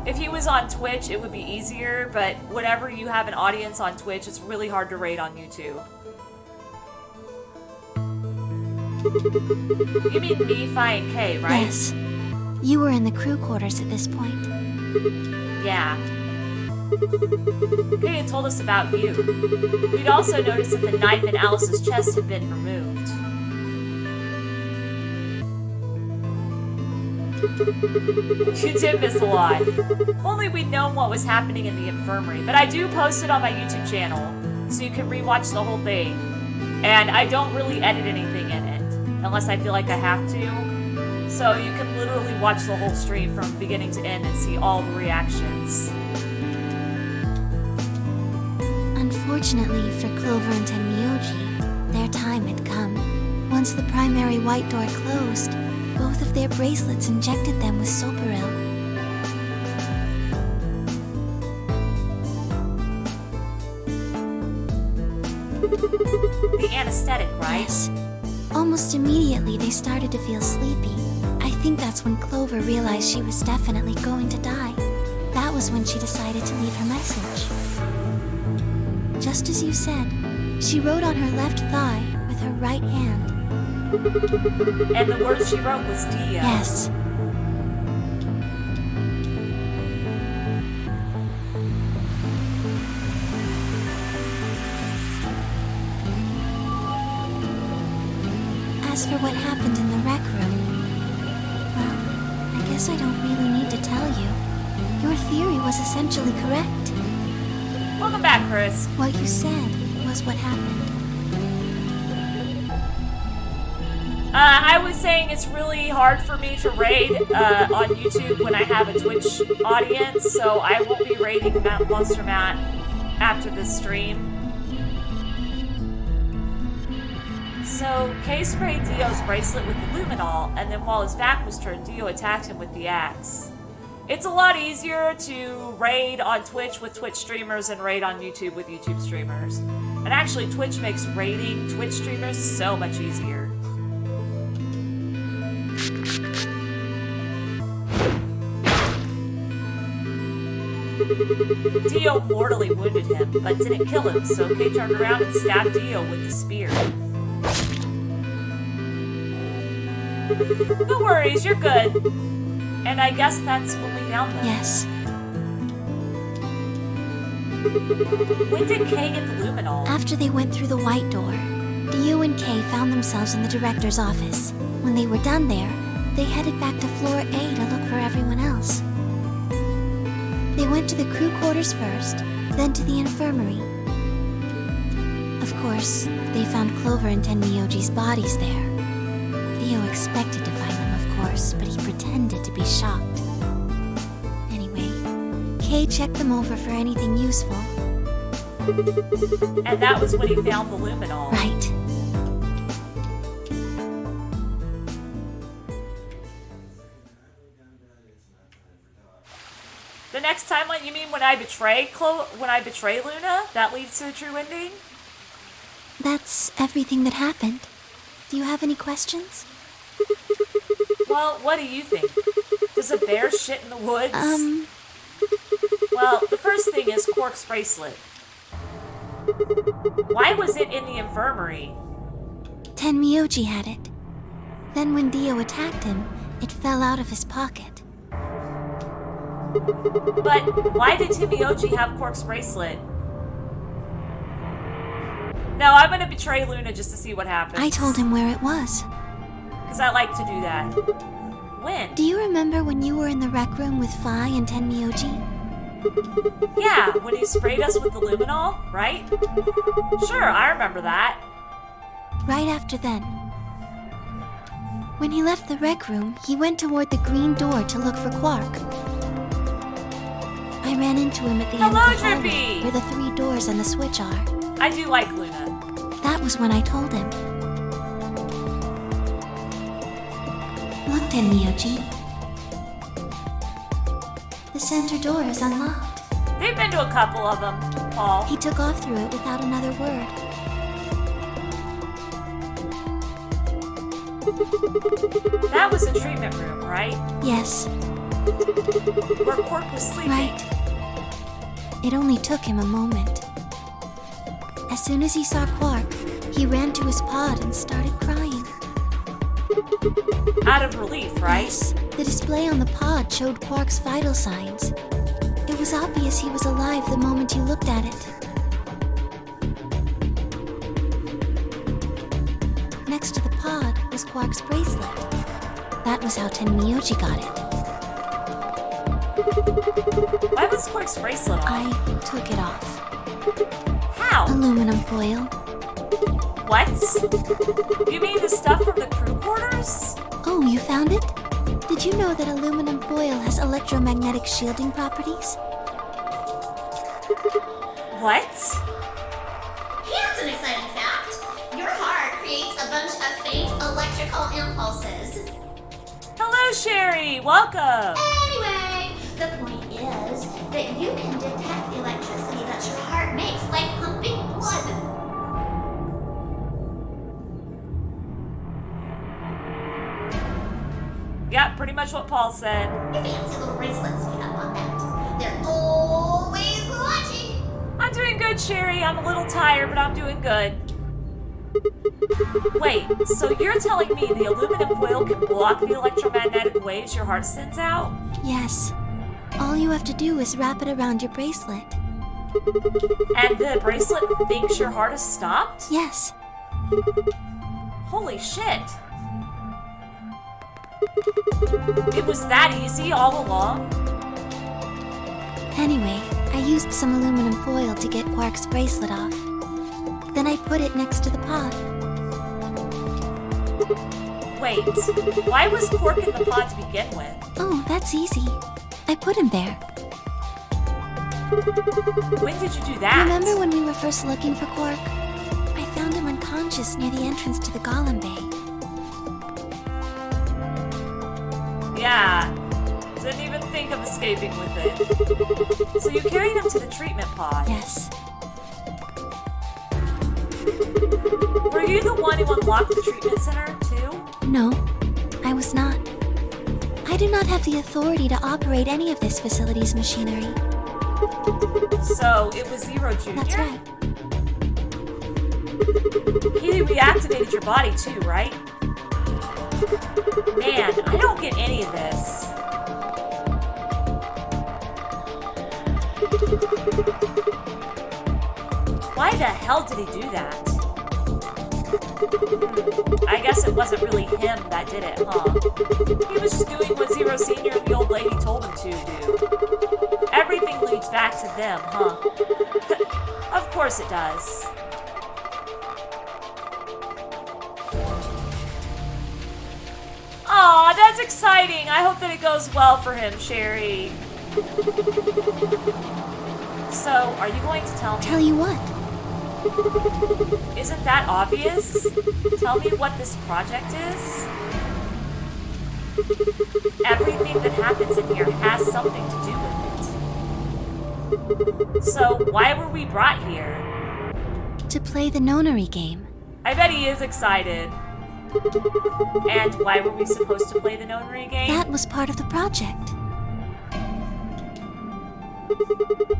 If he was on Twitch, it would be easier, but whenever you have an audience on Twitch, it's really hard to raid on YouTube. You mean me, Fi, and K, right? Yes. You were in the crew quarters at this point. Yeah. Kay had told us about you. We'd also noticed that the knife in Alice's chest had been removed. You did miss a lot. Only we'd known what was happening in the infirmary, but I do post it on my YouTube channel, so you can rewatch the whole thing. And I don't really edit anything in it, unless I feel like I have to. So you can literally watch the whole stream from beginning to end and see all the reactions. Unfortunately for Cloverant and Miyoji, their time had come. Once the primary white door closed, both of their bracelets injected them with Soparil. The anesthetic, right? Yes. Almost immediately they started to feel sleepy. I think that's when Clover realized she was definitely going to die. That was when she decided to leave her message. Just as you said, she wrote on her left thigh with her right hand. And the word she wrote was Dio. Yes. As for what happened in the rec room, well, I guess I don't really need to tell you. Your theory was essentially correct. Welcome back, Chris. What you said was what happened. I was saying it's really hard for me to raid on YouTube when I have a Twitch audience, so I won't be raiding Monster Matt after this stream. So, Kay sprayed Dio's bracelet with the luminol, and then while his back was turned, Dio attacked him with the axe. It's a lot easier to raid on Twitch with Twitch streamers and raid on YouTube with YouTube streamers. And actually, Twitch makes raiding Twitch streamers so much easier. Dio mortally wounded him, but didn't kill him, so Kay turned around and stabbed Dio with the spear. No worries, you're good. And I guess that's when we found them. Yes. When did Kay get the luminol? After they went through the white door, Dio and Kay found themselves in the director's office. When they were done there, they headed back to floor A to look for everyone else. They went to the crew quarters first, then to the infirmary. Of course, they found Clover and Tenmyoji's bodies there. Theo expected to find them, of course, but he pretended to be shocked. Anyway, Kay checked them over for anything useful. And that was when he found the luminol. Right. The next timeline, you mean when I betray Luna? That leads to the true ending? That's everything that happened. Do you have any questions? Well, what do you think? Does a bear shit in the woods? Well, the first thing is Quark's bracelet. Why was it in the infirmary? Tenmyoji had it. Then when Dio attacked him, it fell out of his pocket. But why did Tenmyoji have Quark's bracelet? No, I'm gonna betray Luna just to see what happens. I told him where it was. Because I like to do that. When? Do you remember when you were in the rec room with Phi and Tenmyoji? Yeah, when he sprayed us with the luminol, right? Sure, I remember that. Right after then. When he left the rec room, he went toward the green door to look for Quark. I ran into him at the end of the hallway, where the 3 doors and the switch are. I do like Luna. That was when I told him. Look, Tenmyoji. The center door is unlocked. They've been to a couple of them, Paul. He took off through it without another word. That was a treatment room, right? Yes. Where Quark was sleeping. Right. It only took him a moment. As soon as he saw Quark, he ran to his pod and started crying. Out of relief, right? Yes. The display on the pod showed Quark's vital signs. It was obvious he was alive the moment you looked at it. Next to the pod was Quark's bracelet. That was how Tenmyoji got it. Why was Quark's bracelet on? I took it off. How? Aluminum foil. What? You mean the stuff from the crew quarters? Oh, you found it? Did you know that aluminum foil has electromagnetic shielding properties? What? Here's an exciting fact. Your heart creates a bunch of faint electrical impulses. Hello, Sherry. Welcome. Anyway, the point is that you can detect the electricity that your heart makes, like pumping blood. Yeah, pretty much what Paul said. Your fancy little bracelets pick up on that. They're always watching. I'm doing good, Sherry. I'm a little tired, but I'm doing good. Wait, so you're telling me the aluminum foil can block the electromagnetic waves your heart sends out? Yes. All you have to do is wrap it around your bracelet. And the bracelet thinks your heart has stopped? Yes. Holy shit. It was that easy all along? Anyway, I used some aluminum foil to get Quark's bracelet off. Then I put it next to the pod. Wait, why was Quark in the pod to begin with? Oh, that's easy. I put him there. When did you do that? Remember when we were first looking for Quark? I found him unconscious near the entrance to the Golem Bay. Yeah, didn't even think of escaping with it. So you carried him to the treatment pod? Yes. Were you the one who unlocked the treatment center, too? No, I was not. I do not have the authority to operate any of this facility's machinery. So it was Zero Jr.? That's right. He reactivated your body too, right? Man, I don't get any of this. Why the hell did he do that? I guess it wasn't really him that did it, huh? He was just doing what Zero Senior and the old lady told him to do. Everything leads back to them, huh? Of course it does. Aw, that's exciting. I hope that it goes well for him, Sherry. So, are you going to tell me? Tell you what? Isn't that obvious? Tell me what this project is? Everything that happens in here has something to do with it. So, why were we brought here? To play the nonary game. I bet he is excited. And why were we supposed to play the nonary game? That was part of the project.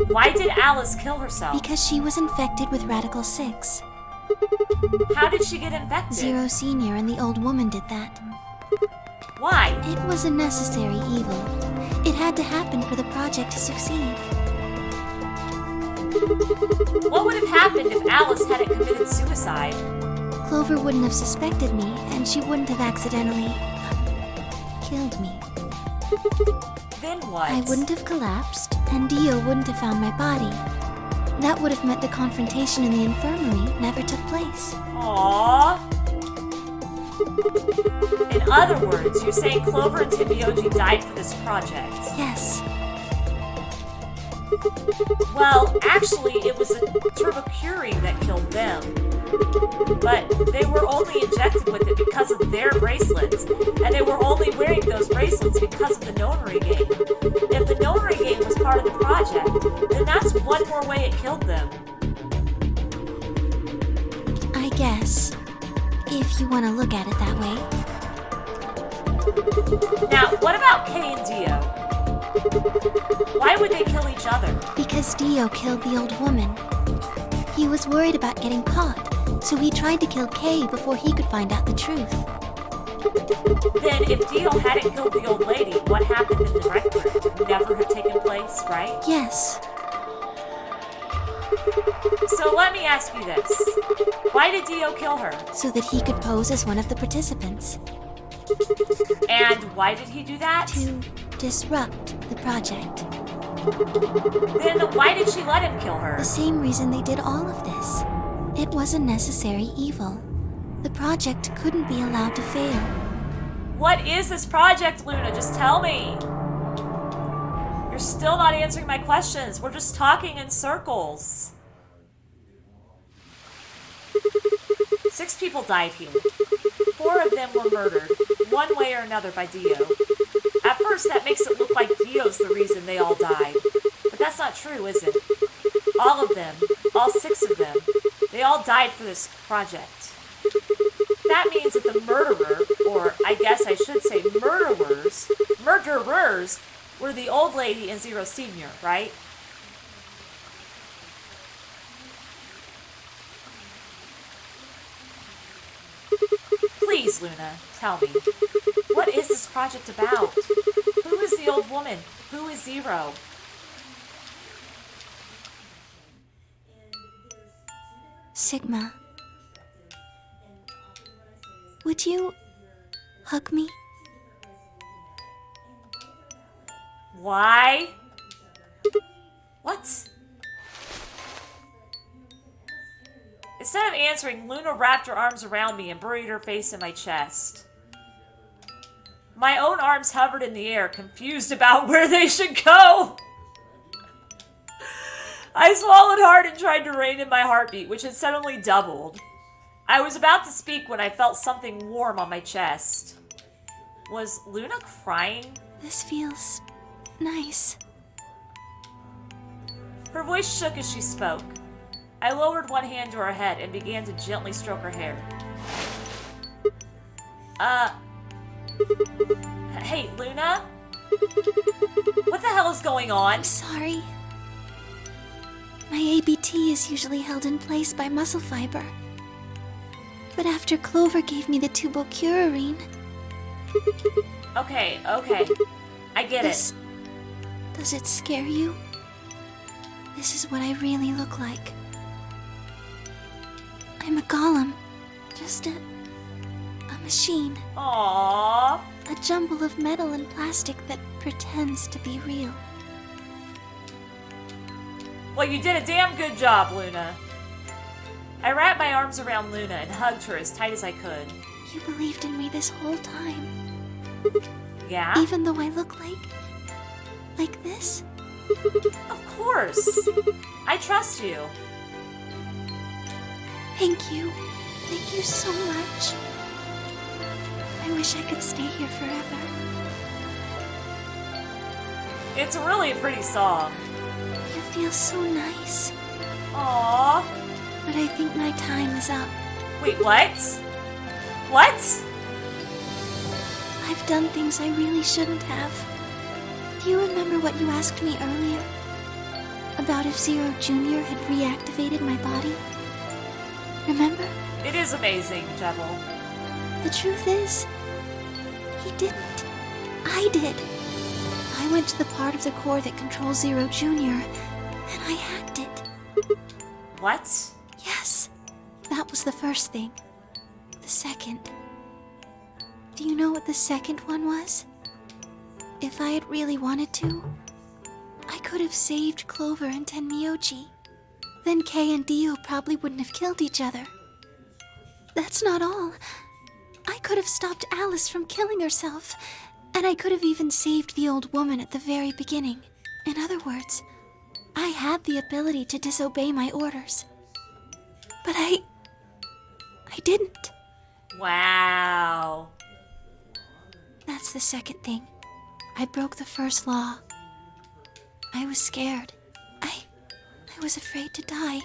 Why did Alice kill herself? Because she was infected with Radical 6. How did she get infected? Zero Senior and the old woman did that. Why? It was a necessary evil. It had to happen for the project to succeed. What would have happened if Alice hadn't committed suicide? Clover wouldn't have suspected me, and she wouldn't have accidentally killed me. Then what? I wouldn't have collapsed, and Dio wouldn't have found my body. That would have meant the confrontation in the infirmary never took place. Aww. In other words, you're saying Clover and Tibioji died for this project? Yes. Well, actually, it was a turbocurine that killed them. But they were only injected with it because of their bracelets, and they were only wearing those bracelets because of the nonary game. If the nonary game was part of the project, then that's one more way it killed them. I guess. If you want to look at it that way. Now, what about Kay and Dio? Why would they kill each other? Because Dio killed the old woman. He was worried about getting caught, so he tried to kill Kay before he could find out the truth. Then, if Dio hadn't killed the old lady, what happened in the record would never have taken place, right? Yes. So let me ask you this. Why did Dio kill her? So that he could pose as one of the participants. And why did he do that? To disrupt the project. Then why did she let him kill her? The same reason they did all of this. It was a necessary evil. The project couldn't be allowed to fail. What is this project, Luna? Just tell me. You're still not answering my questions. We're just talking in circles. 6 people died here. 4 of them were murdered, one way or another by Dio. At first, that makes it look like Dio's the reason they all died. But that's not true, is it? All of them, all 6 of them, they all died for this project. That means that the murderer, or I guess I should say murderers, were the old lady and Zero Senior, right? Please, Luna, tell me. What is this project about? Who is the old woman? Who is Zero? Sigma. Would you hug me? Why? What? Instead of answering, Luna wrapped her arms around me and buried her face in my chest. My own arms hovered in the air, confused about where they should go. I swallowed hard and tried to rein in my heartbeat, which had suddenly doubled. I was about to speak when I felt something warm on my chest. Was Luna crying? This feels nice. Her voice shook as she spoke. I lowered one hand to her head and began to gently stroke her hair. Hey, Luna? What the hell is going on? I'm sorry. My ABT is usually held in place by muscle fiber. But after Clover gave me the tubocurarine... Okay. I get it. Does it scare you? This is what I really look like. I'm a golem. Just a machine. Aww. A jumble of metal and plastic that pretends to be real. Well, you did a damn good job, Luna. I wrapped my arms around Luna and hugged her as tight as I could. You believed in me this whole time. Yeah? Even though I look like this? Of course. I trust you. Thank you. Thank you so much. I wish I could stay here forever. It's really a pretty song. You feel so nice. Aww. But I think my time is up. Wait, what? What? I've done things I really shouldn't have. Do you remember what you asked me earlier? About if Zero Jr. had reactivated my body? Remember? It is amazing, Jebel. The truth is, he didn't. I did. I went to the part of the core that controls Zero Jr., and I hacked it. What? Yes. That was the first thing. The second. Do you know what the second one was? If I had really wanted to, I could have saved Clover and Tenmyoji. Then Kay and Dio probably wouldn't have killed each other. That's not all. I could have stopped Alice from killing herself, and I could have even saved the old woman at the very beginning. In other words, I had the ability to disobey my orders. But I didn't. Wow. That's the second thing. I broke the first law. I was scared. I was afraid to die.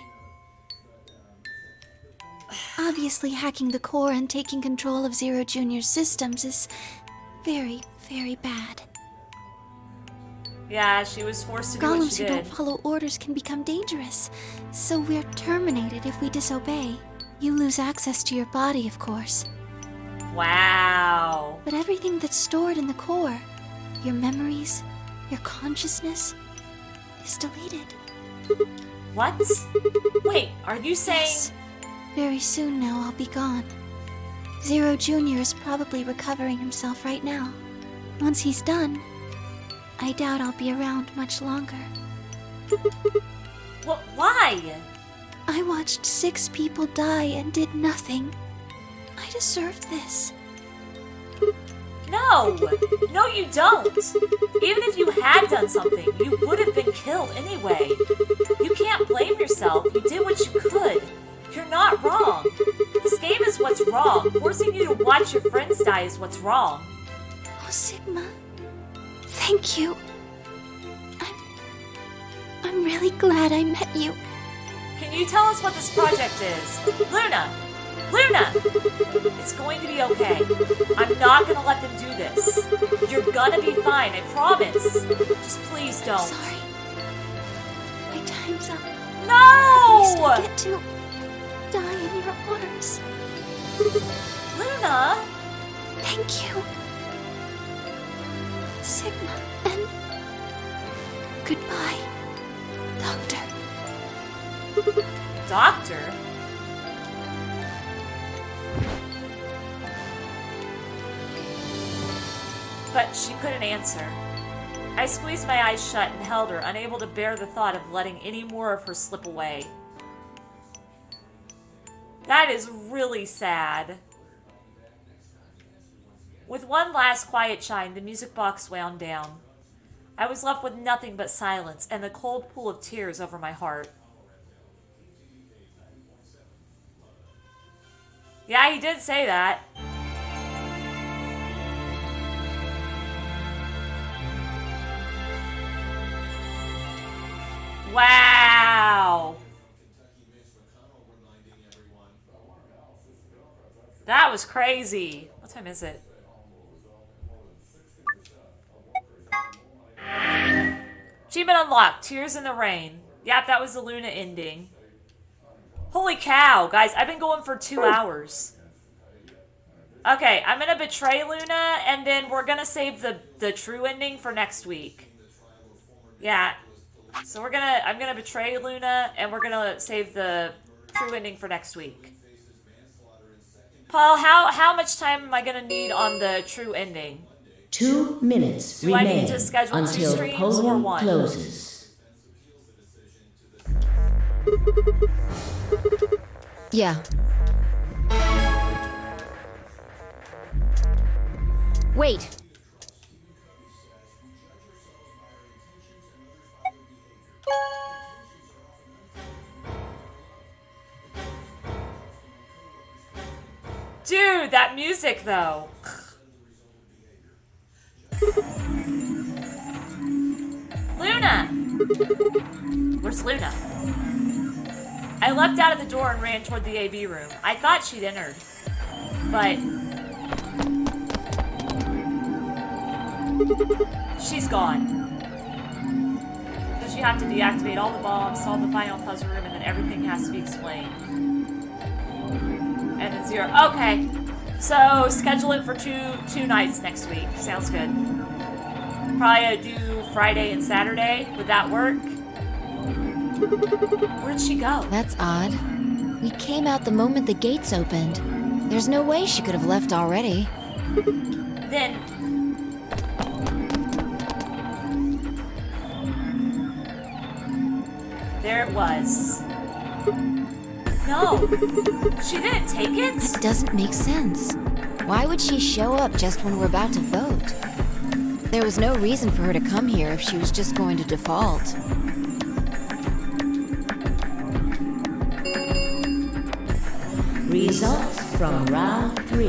Obviously, hacking the core and taking control of Zero Jr.'s systems is very, very bad. Yeah, she was forced to do what Golems she who did. don't follow orders can become dangerous, so we're terminated if we disobey. You lose access to your body, of course. Wow. But everything that's stored in the core, your memories, your consciousness, is deleted. What? Wait, are you saying... Yes. Very soon now I'll be gone. Zero Jr. is probably recovering himself right now. Once he's done, I doubt I'll be around much longer. Why? I watched 6 people die and did nothing. I deserved this. No! No, you don't! Even if you had done something, you would have been killed anyway. You can't blame yourself. You did what you could. You're not wrong. This game is what's wrong. Forcing you to watch your friends die is what's wrong. Oh, Sigma. Thank you. I'm really glad I met you. Can you tell us what this project is? Luna! Luna! It's going to be okay. I'm not gonna let them do this. You're gonna be fine, I promise. Just please don't. Sorry. My time's up. No! At least I get to die in your arms. Luna! Thank you. Sigma, and goodbye, Doctor. Doctor? But she couldn't answer. I squeezed my eyes shut and held her, unable to bear the thought of letting any more of her slip away. That is really sad. With one last quiet chime, the music box wound down. I was left with nothing but silence and the cold pool of tears over my heart. Yeah, he did say that. Wow. That was crazy. What time is it? Achievement unlocked. Tears in the Rain. Yep, that was the Luna ending. Holy cow, guys, I've been going for 2 hours. Okay, I'm gonna betray Luna, and then we're gonna save the true ending for next week. Yeah. So I'm gonna betray Luna, and we're gonna save the true ending for next week. Paul, how much time am I gonna need on the true ending? 2 minutes Do I remain need to schedule 2 until streams or polling 1? closes. Yeah. Wait. Dude, that music though. Luna! Where's Luna? I leapt out of the door and ran toward the AB room. I thought she'd entered, but she's gone. Because you have to deactivate all the bombs, solve the final puzzle room, and then everything has to be explained. And then 0. Okay. So schedule it for two nights next week. Sounds good. Probably do Friday and Saturday. Would that work? Where'd she go? That's odd. We came out the moment the gates opened. There's no way she could have left already. Then there it was. No, she didn't take it? It doesn't make sense. Why would she show up just when we're about to vote? There was no reason for her to come here if she was just going to default. Results from round 3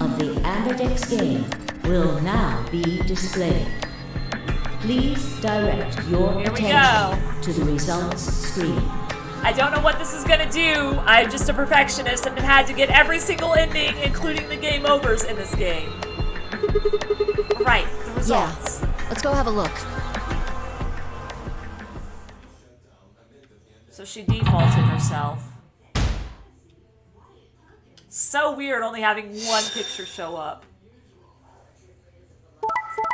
of the Amberdex game will now be displayed. Please direct your attention to the results screen. I don't know what this is gonna do. I'm just a perfectionist and have had to get every single ending, including the game overs in this game. Alright, the results. Yeah, let's go have a look. So she defaulted herself. So weird only having one picture show up.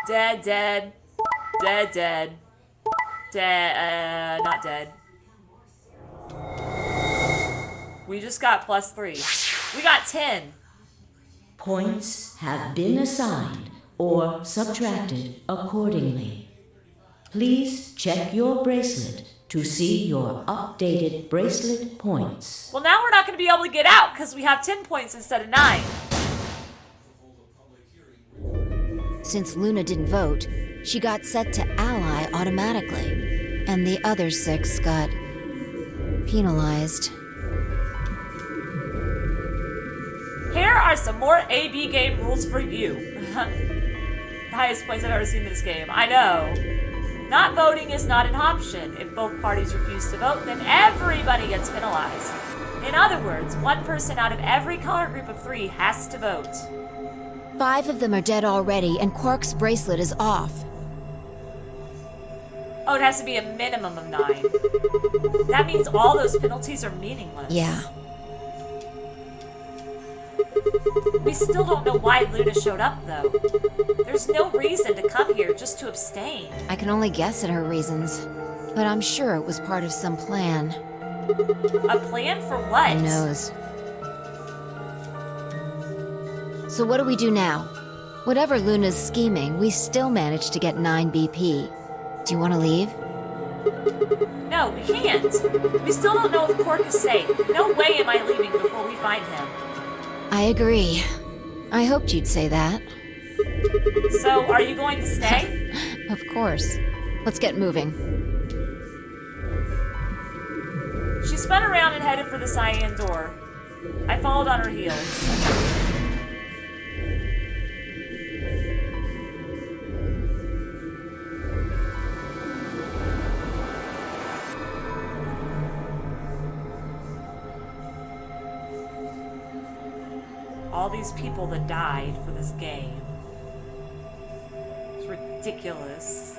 Dead, dead. Dead, dead. Dead, not dead. We just got +3. We got 10. Points have been assigned or subtracted accordingly. Please check your bracelet to see your updated bracelet points. Well, now we're not going to be able to get out because we have 10 points instead of 9. Since Luna didn't vote, she got set to ally automatically, and the other 6 got penalized. Here are some more AB game rules for you. The highest points I've ever seen in this game. I know. Not voting is not an option. If both parties refuse to vote, then everybody gets penalized. In other words, one person out of every color group of 3 has to vote. 5 of them are dead already, and Quark's bracelet is off. Oh, it has to be a minimum of 9. That means all those penalties are meaningless. Yeah. We still don't know why Luna showed up, though. There's no reason to come here just to abstain. I can only guess at her reasons, but I'm sure it was part of some plan. A plan for what? Who knows? So what do we do now? Whatever Luna's scheming, we still managed to get 9 BP. Do you want to leave? No, we can't. We still don't know if Quark is safe. No way am I leaving before we find him. I agree. I hoped you'd say that. So, are you going to stay? Of course. Let's get moving. She spun around and headed for the cyan door. I followed on her heels. All these people that died for this game. It's ridiculous.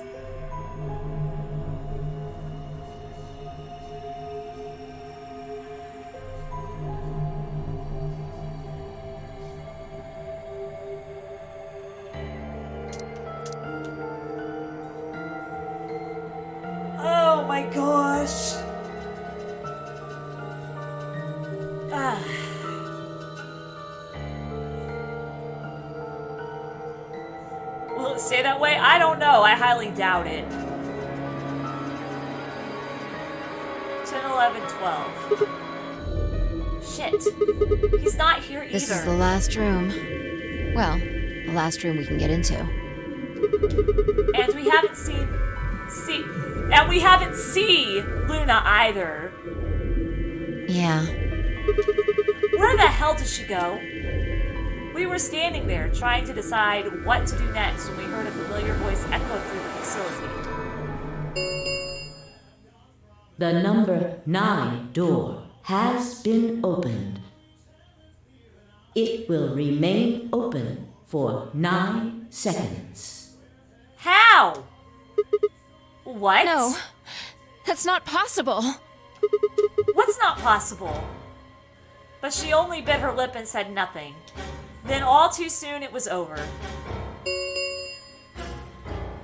gosh. Will it stay that way? I don't know. I highly doubt it. 10, 11, 12. Shit. He's not here either. This is the last room. Well, the last room we can get into. And we haven't seen Luna either. Yeah. Where the hell did she go? We were standing there trying to decide what to do next when we heard a familiar voice echo through the facility. The number 9 door has been opened. It will remain open for 9 seconds. How? What? No, that's not possible. What's not possible? But she only bit her lip and said nothing. Then all too soon it was over.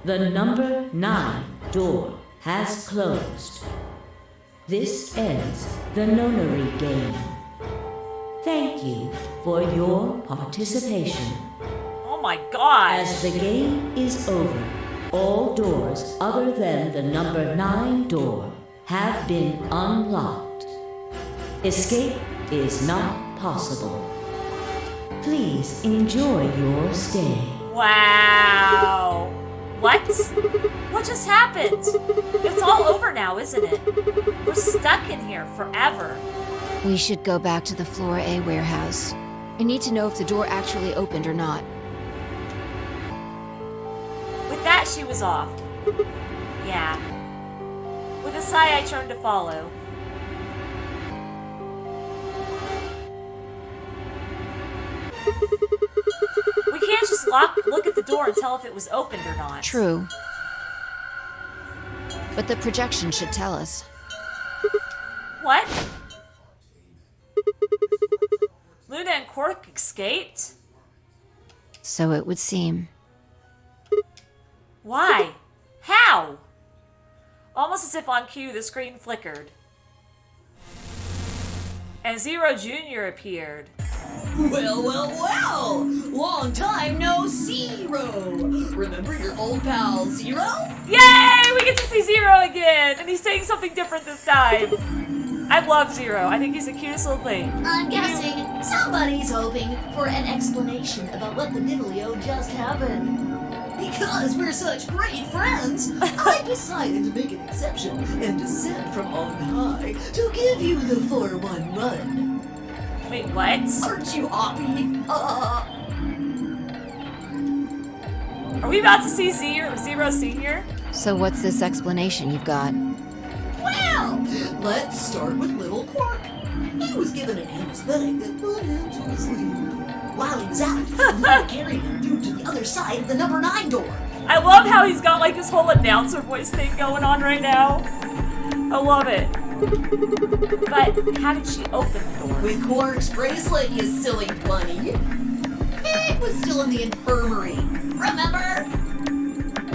The number 9 door has closed. This ends the nonary game. Thank you for your participation. Oh my gosh. As the game is over, all doors other than the number 9 door have been unlocked. Escape is not possible. Please enjoy your stay. Wow. What? What just happened? It's all over now, isn't it? We're stuck in here forever. We should go back to the Floor A warehouse. I need to know if the door actually opened or not. With that, she was off. Yeah. With a sigh, I turned to follow. We can't just look at the door and tell if it was opened or not. True. But the projection should tell us. What? Luna and Quark escaped? So it would seem. Why? How? Almost as if on cue, the screen flickered. And Zero Jr. appeared. Well, well, well! Long time no Zero! Remember your old pal Zero? Yay! We get to see Zero again! And he's saying something different this time. I love Zero. I think he's the cutest little thing. I'm guessing somebody's hoping for an explanation about what the diddly-o just happened. Because we're such great friends, I decided to make an exception and descend from on high to give you the 4-1 run. Wait, what? Aren't you happy? Are we about to see Zero Senior? So what's this explanation you've got? Well, let's start with little Quark. He was given an anesthetic that put him to sleep. While he was out, Luna carried him through to the other side of the number 9 door. I love how he's got like this whole announcer voice thing going on right now. I love it. But how did she open the door? With Quark's bracelet, you silly bunny. It was still in the infirmary. Remember?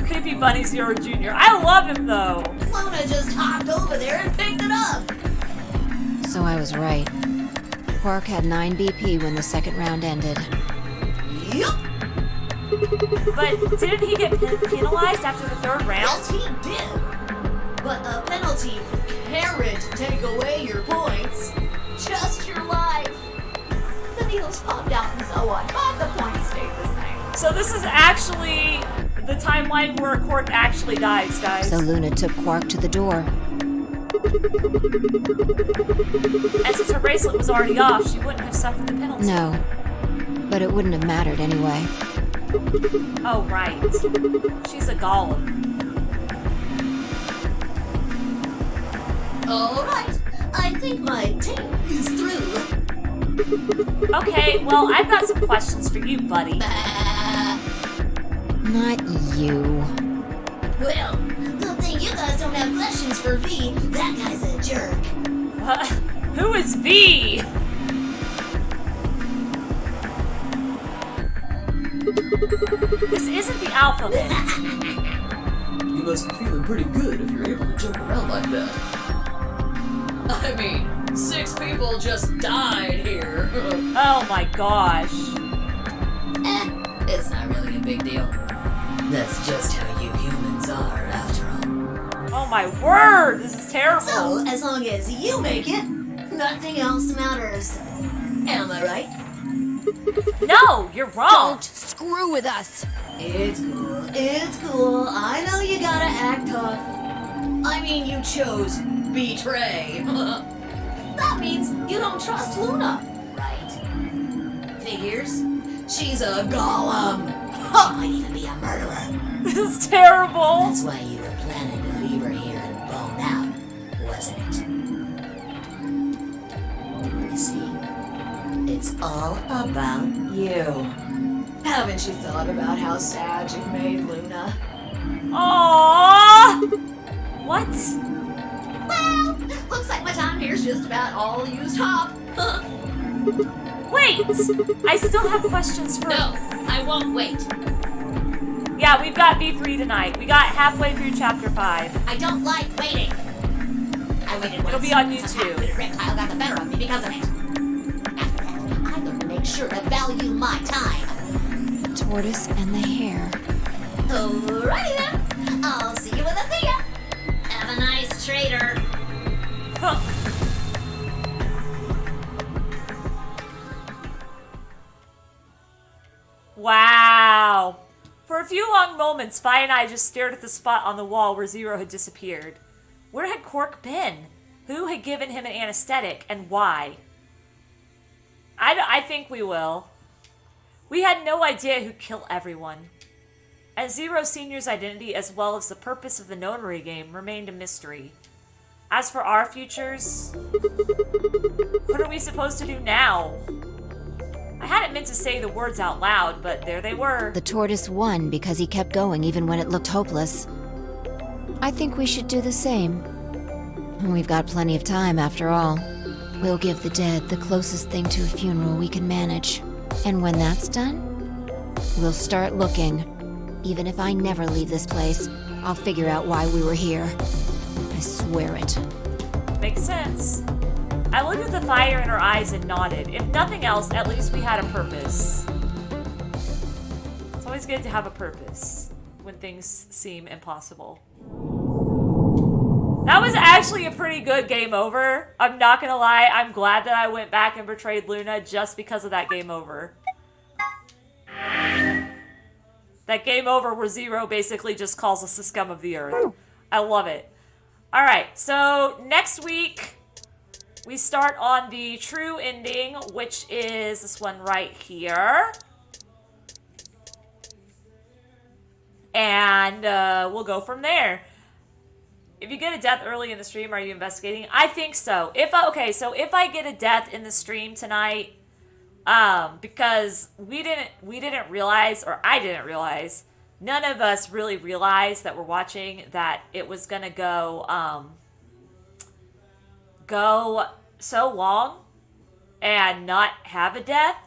Creepy Bunny Zero Jr. I love him though. Luna just hopped over there and picked it up. So I was right. Quark had 9 BP when the second round ended. Yup. But didn't he get penalized after the 3rd round? Yes, he did. But a penalty can't take away your points. Just your life. The needles popped out and so on, but the points stayed the same. So this is actually the timeline where Quark actually dies, guys. So Luna took Quark to the door. And since her bracelet was already off, she wouldn't have suffered the penalty. No. But it wouldn't have mattered anyway. Oh, right. She's a golem. Alright, I think my tape is through. Okay, well, I've got some questions for you, buddy. Not you. Well, good thing you guys don't have questions for V. That guy's a jerk. Who is V? This isn't the alphabet. You must be feeling pretty good if you're able to jump around like that. I mean, 6 people just died here. Oh my gosh. It's not really a big deal. That's just how you humans are, after all. Oh my word, this is terrible. So, as long as you make it, nothing else matters. Am I right? No, you're wrong. Don't screw with us. It's cool. It's cool. I know you gotta act tough. I mean, you chose betray. That means you don't trust Luna, right? Figures. She's a golem. Might even be a murderer. This is terrible. That's why you were planning to leave her here and bone out, wasn't it? You see, it's all about you. Haven't you thought about how sad you made Luna? Aww. What? Well, looks like my time here's just about all used up. Wait! I still have questions for... No, I won't wait. Yeah, we've got V3 tonight. We got halfway through chapter 5. I don't like waiting. I waited once. It'll be on Some YouTube. half-witted reptile got the better of me because of it. After that, I learned to make sure to value my time. Tortoise and the hare. Alrighty then. I'll see you when I see ya. Have a nice trader. Huh. Wow. For a few long moments, Vi and I just stared at the spot on the wall where Zero had disappeared. Where had Quark been? Who had given him an anesthetic, and why? I think we will. We had no idea who'd kill everyone. And Zero Senior's identity, as well as the purpose of the notary game, remained a mystery. As for our futures, what are we supposed to do now? I hadn't meant to say the words out loud, but there they were. The tortoise won because he kept going even when it looked hopeless. I think we should do the same. We've got plenty of time after all. We'll give the dead the closest thing to a funeral we can manage. And when that's done, we'll start looking. Even if I never leave this place, I'll figure out why we were here. I swear it. Makes sense. I looked at the fire in her eyes and nodded. If nothing else, at least we had a purpose. It's always good to have a purpose when things seem impossible. That was actually a pretty good game over. I'm not gonna lie, I'm glad that I went back and betrayed Luna just because of that game over. That game over where Zero basically just calls us the scum of the earth. I love it. Alright, so next week we start on the true ending, which is this one right here. And we'll go from there. If you get a death early in the stream, are you investigating? I think so. If I get a death in the stream tonight, because we didn't realize, or I didn't realize, none of us really realized that we're watching that it was gonna go so long and not have a death.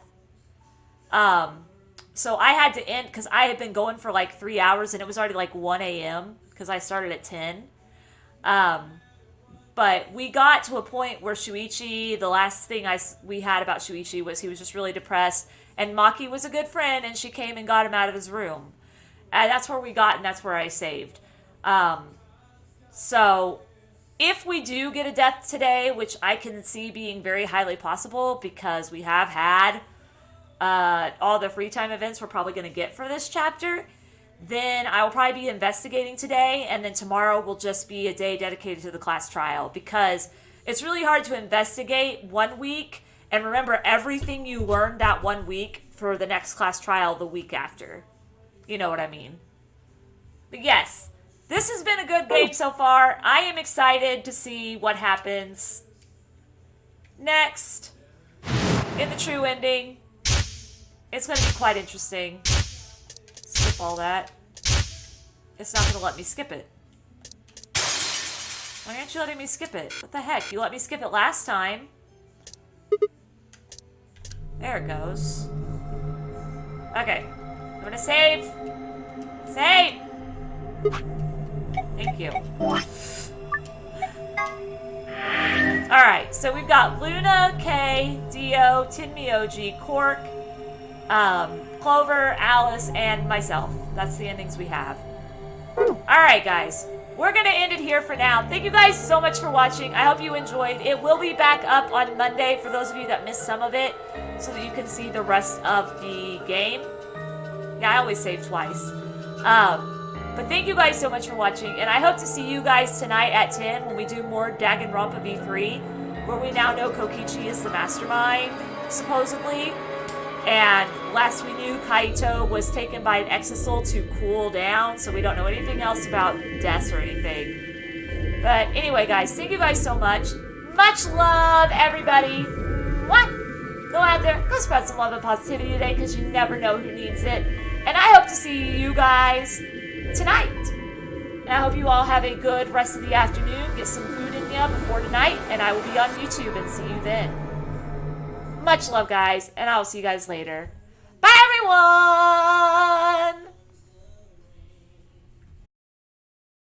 So I had to end because I had been going for like 3 hours and it was already like 1 a.m. because I started at 10. But we got to a point where Shuichi, the last thing we had about Shuichi was he was just really depressed, and Maki was a good friend, and she came and got him out of his room. And that's where we got, and that's where I saved. So if we do get a death today, which I can see being very highly possible because we have had all the free time events we're probably going to get for this chapter, then I will probably be investigating today, and then tomorrow will just be a day dedicated to the class trial, because it's really hard to investigate 1 week and remember everything you learned that 1 week for the next class trial the week after. You know what I mean? But yes, this has been a good game so far. I am excited to see what happens next in the true ending. It's going to be quite interesting. Skip all that. It's not going to let me skip it. Why aren't you letting me skip it? What the heck? You let me skip it last time. There it goes. Okay. I'm going to save. Save! Thank you. Alright, so we've got Luna, Kay, Dio, Tin Myoji, Quark, Clover, Alice, and myself. That's the endings we have. Alright, guys. We're going to end it here for now. Thank you guys so much for watching. I hope you enjoyed. It will be back up on Monday for those of you that missed some of it, so that you can see the rest of the game. Yeah, I always save twice. But thank you guys so much for watching, and I hope to see you guys tonight at 10 when we do more Danganronpa V3, where we now know Kokichi is the mastermind, supposedly. And last we knew, Kaito was taken by an exisal to cool down, so we don't know anything else about deaths or anything. But anyway, guys, thank you guys so much. Much love, everybody. What? Go out there, go spread some love and positivity today, because you never know who needs it. And I hope to see you guys tonight. And I hope you all have a good rest of the afternoon. Get some food in you before tonight, and I will be on YouTube and see you then. Much love, guys, and I'll see you guys later. Bye, everyone!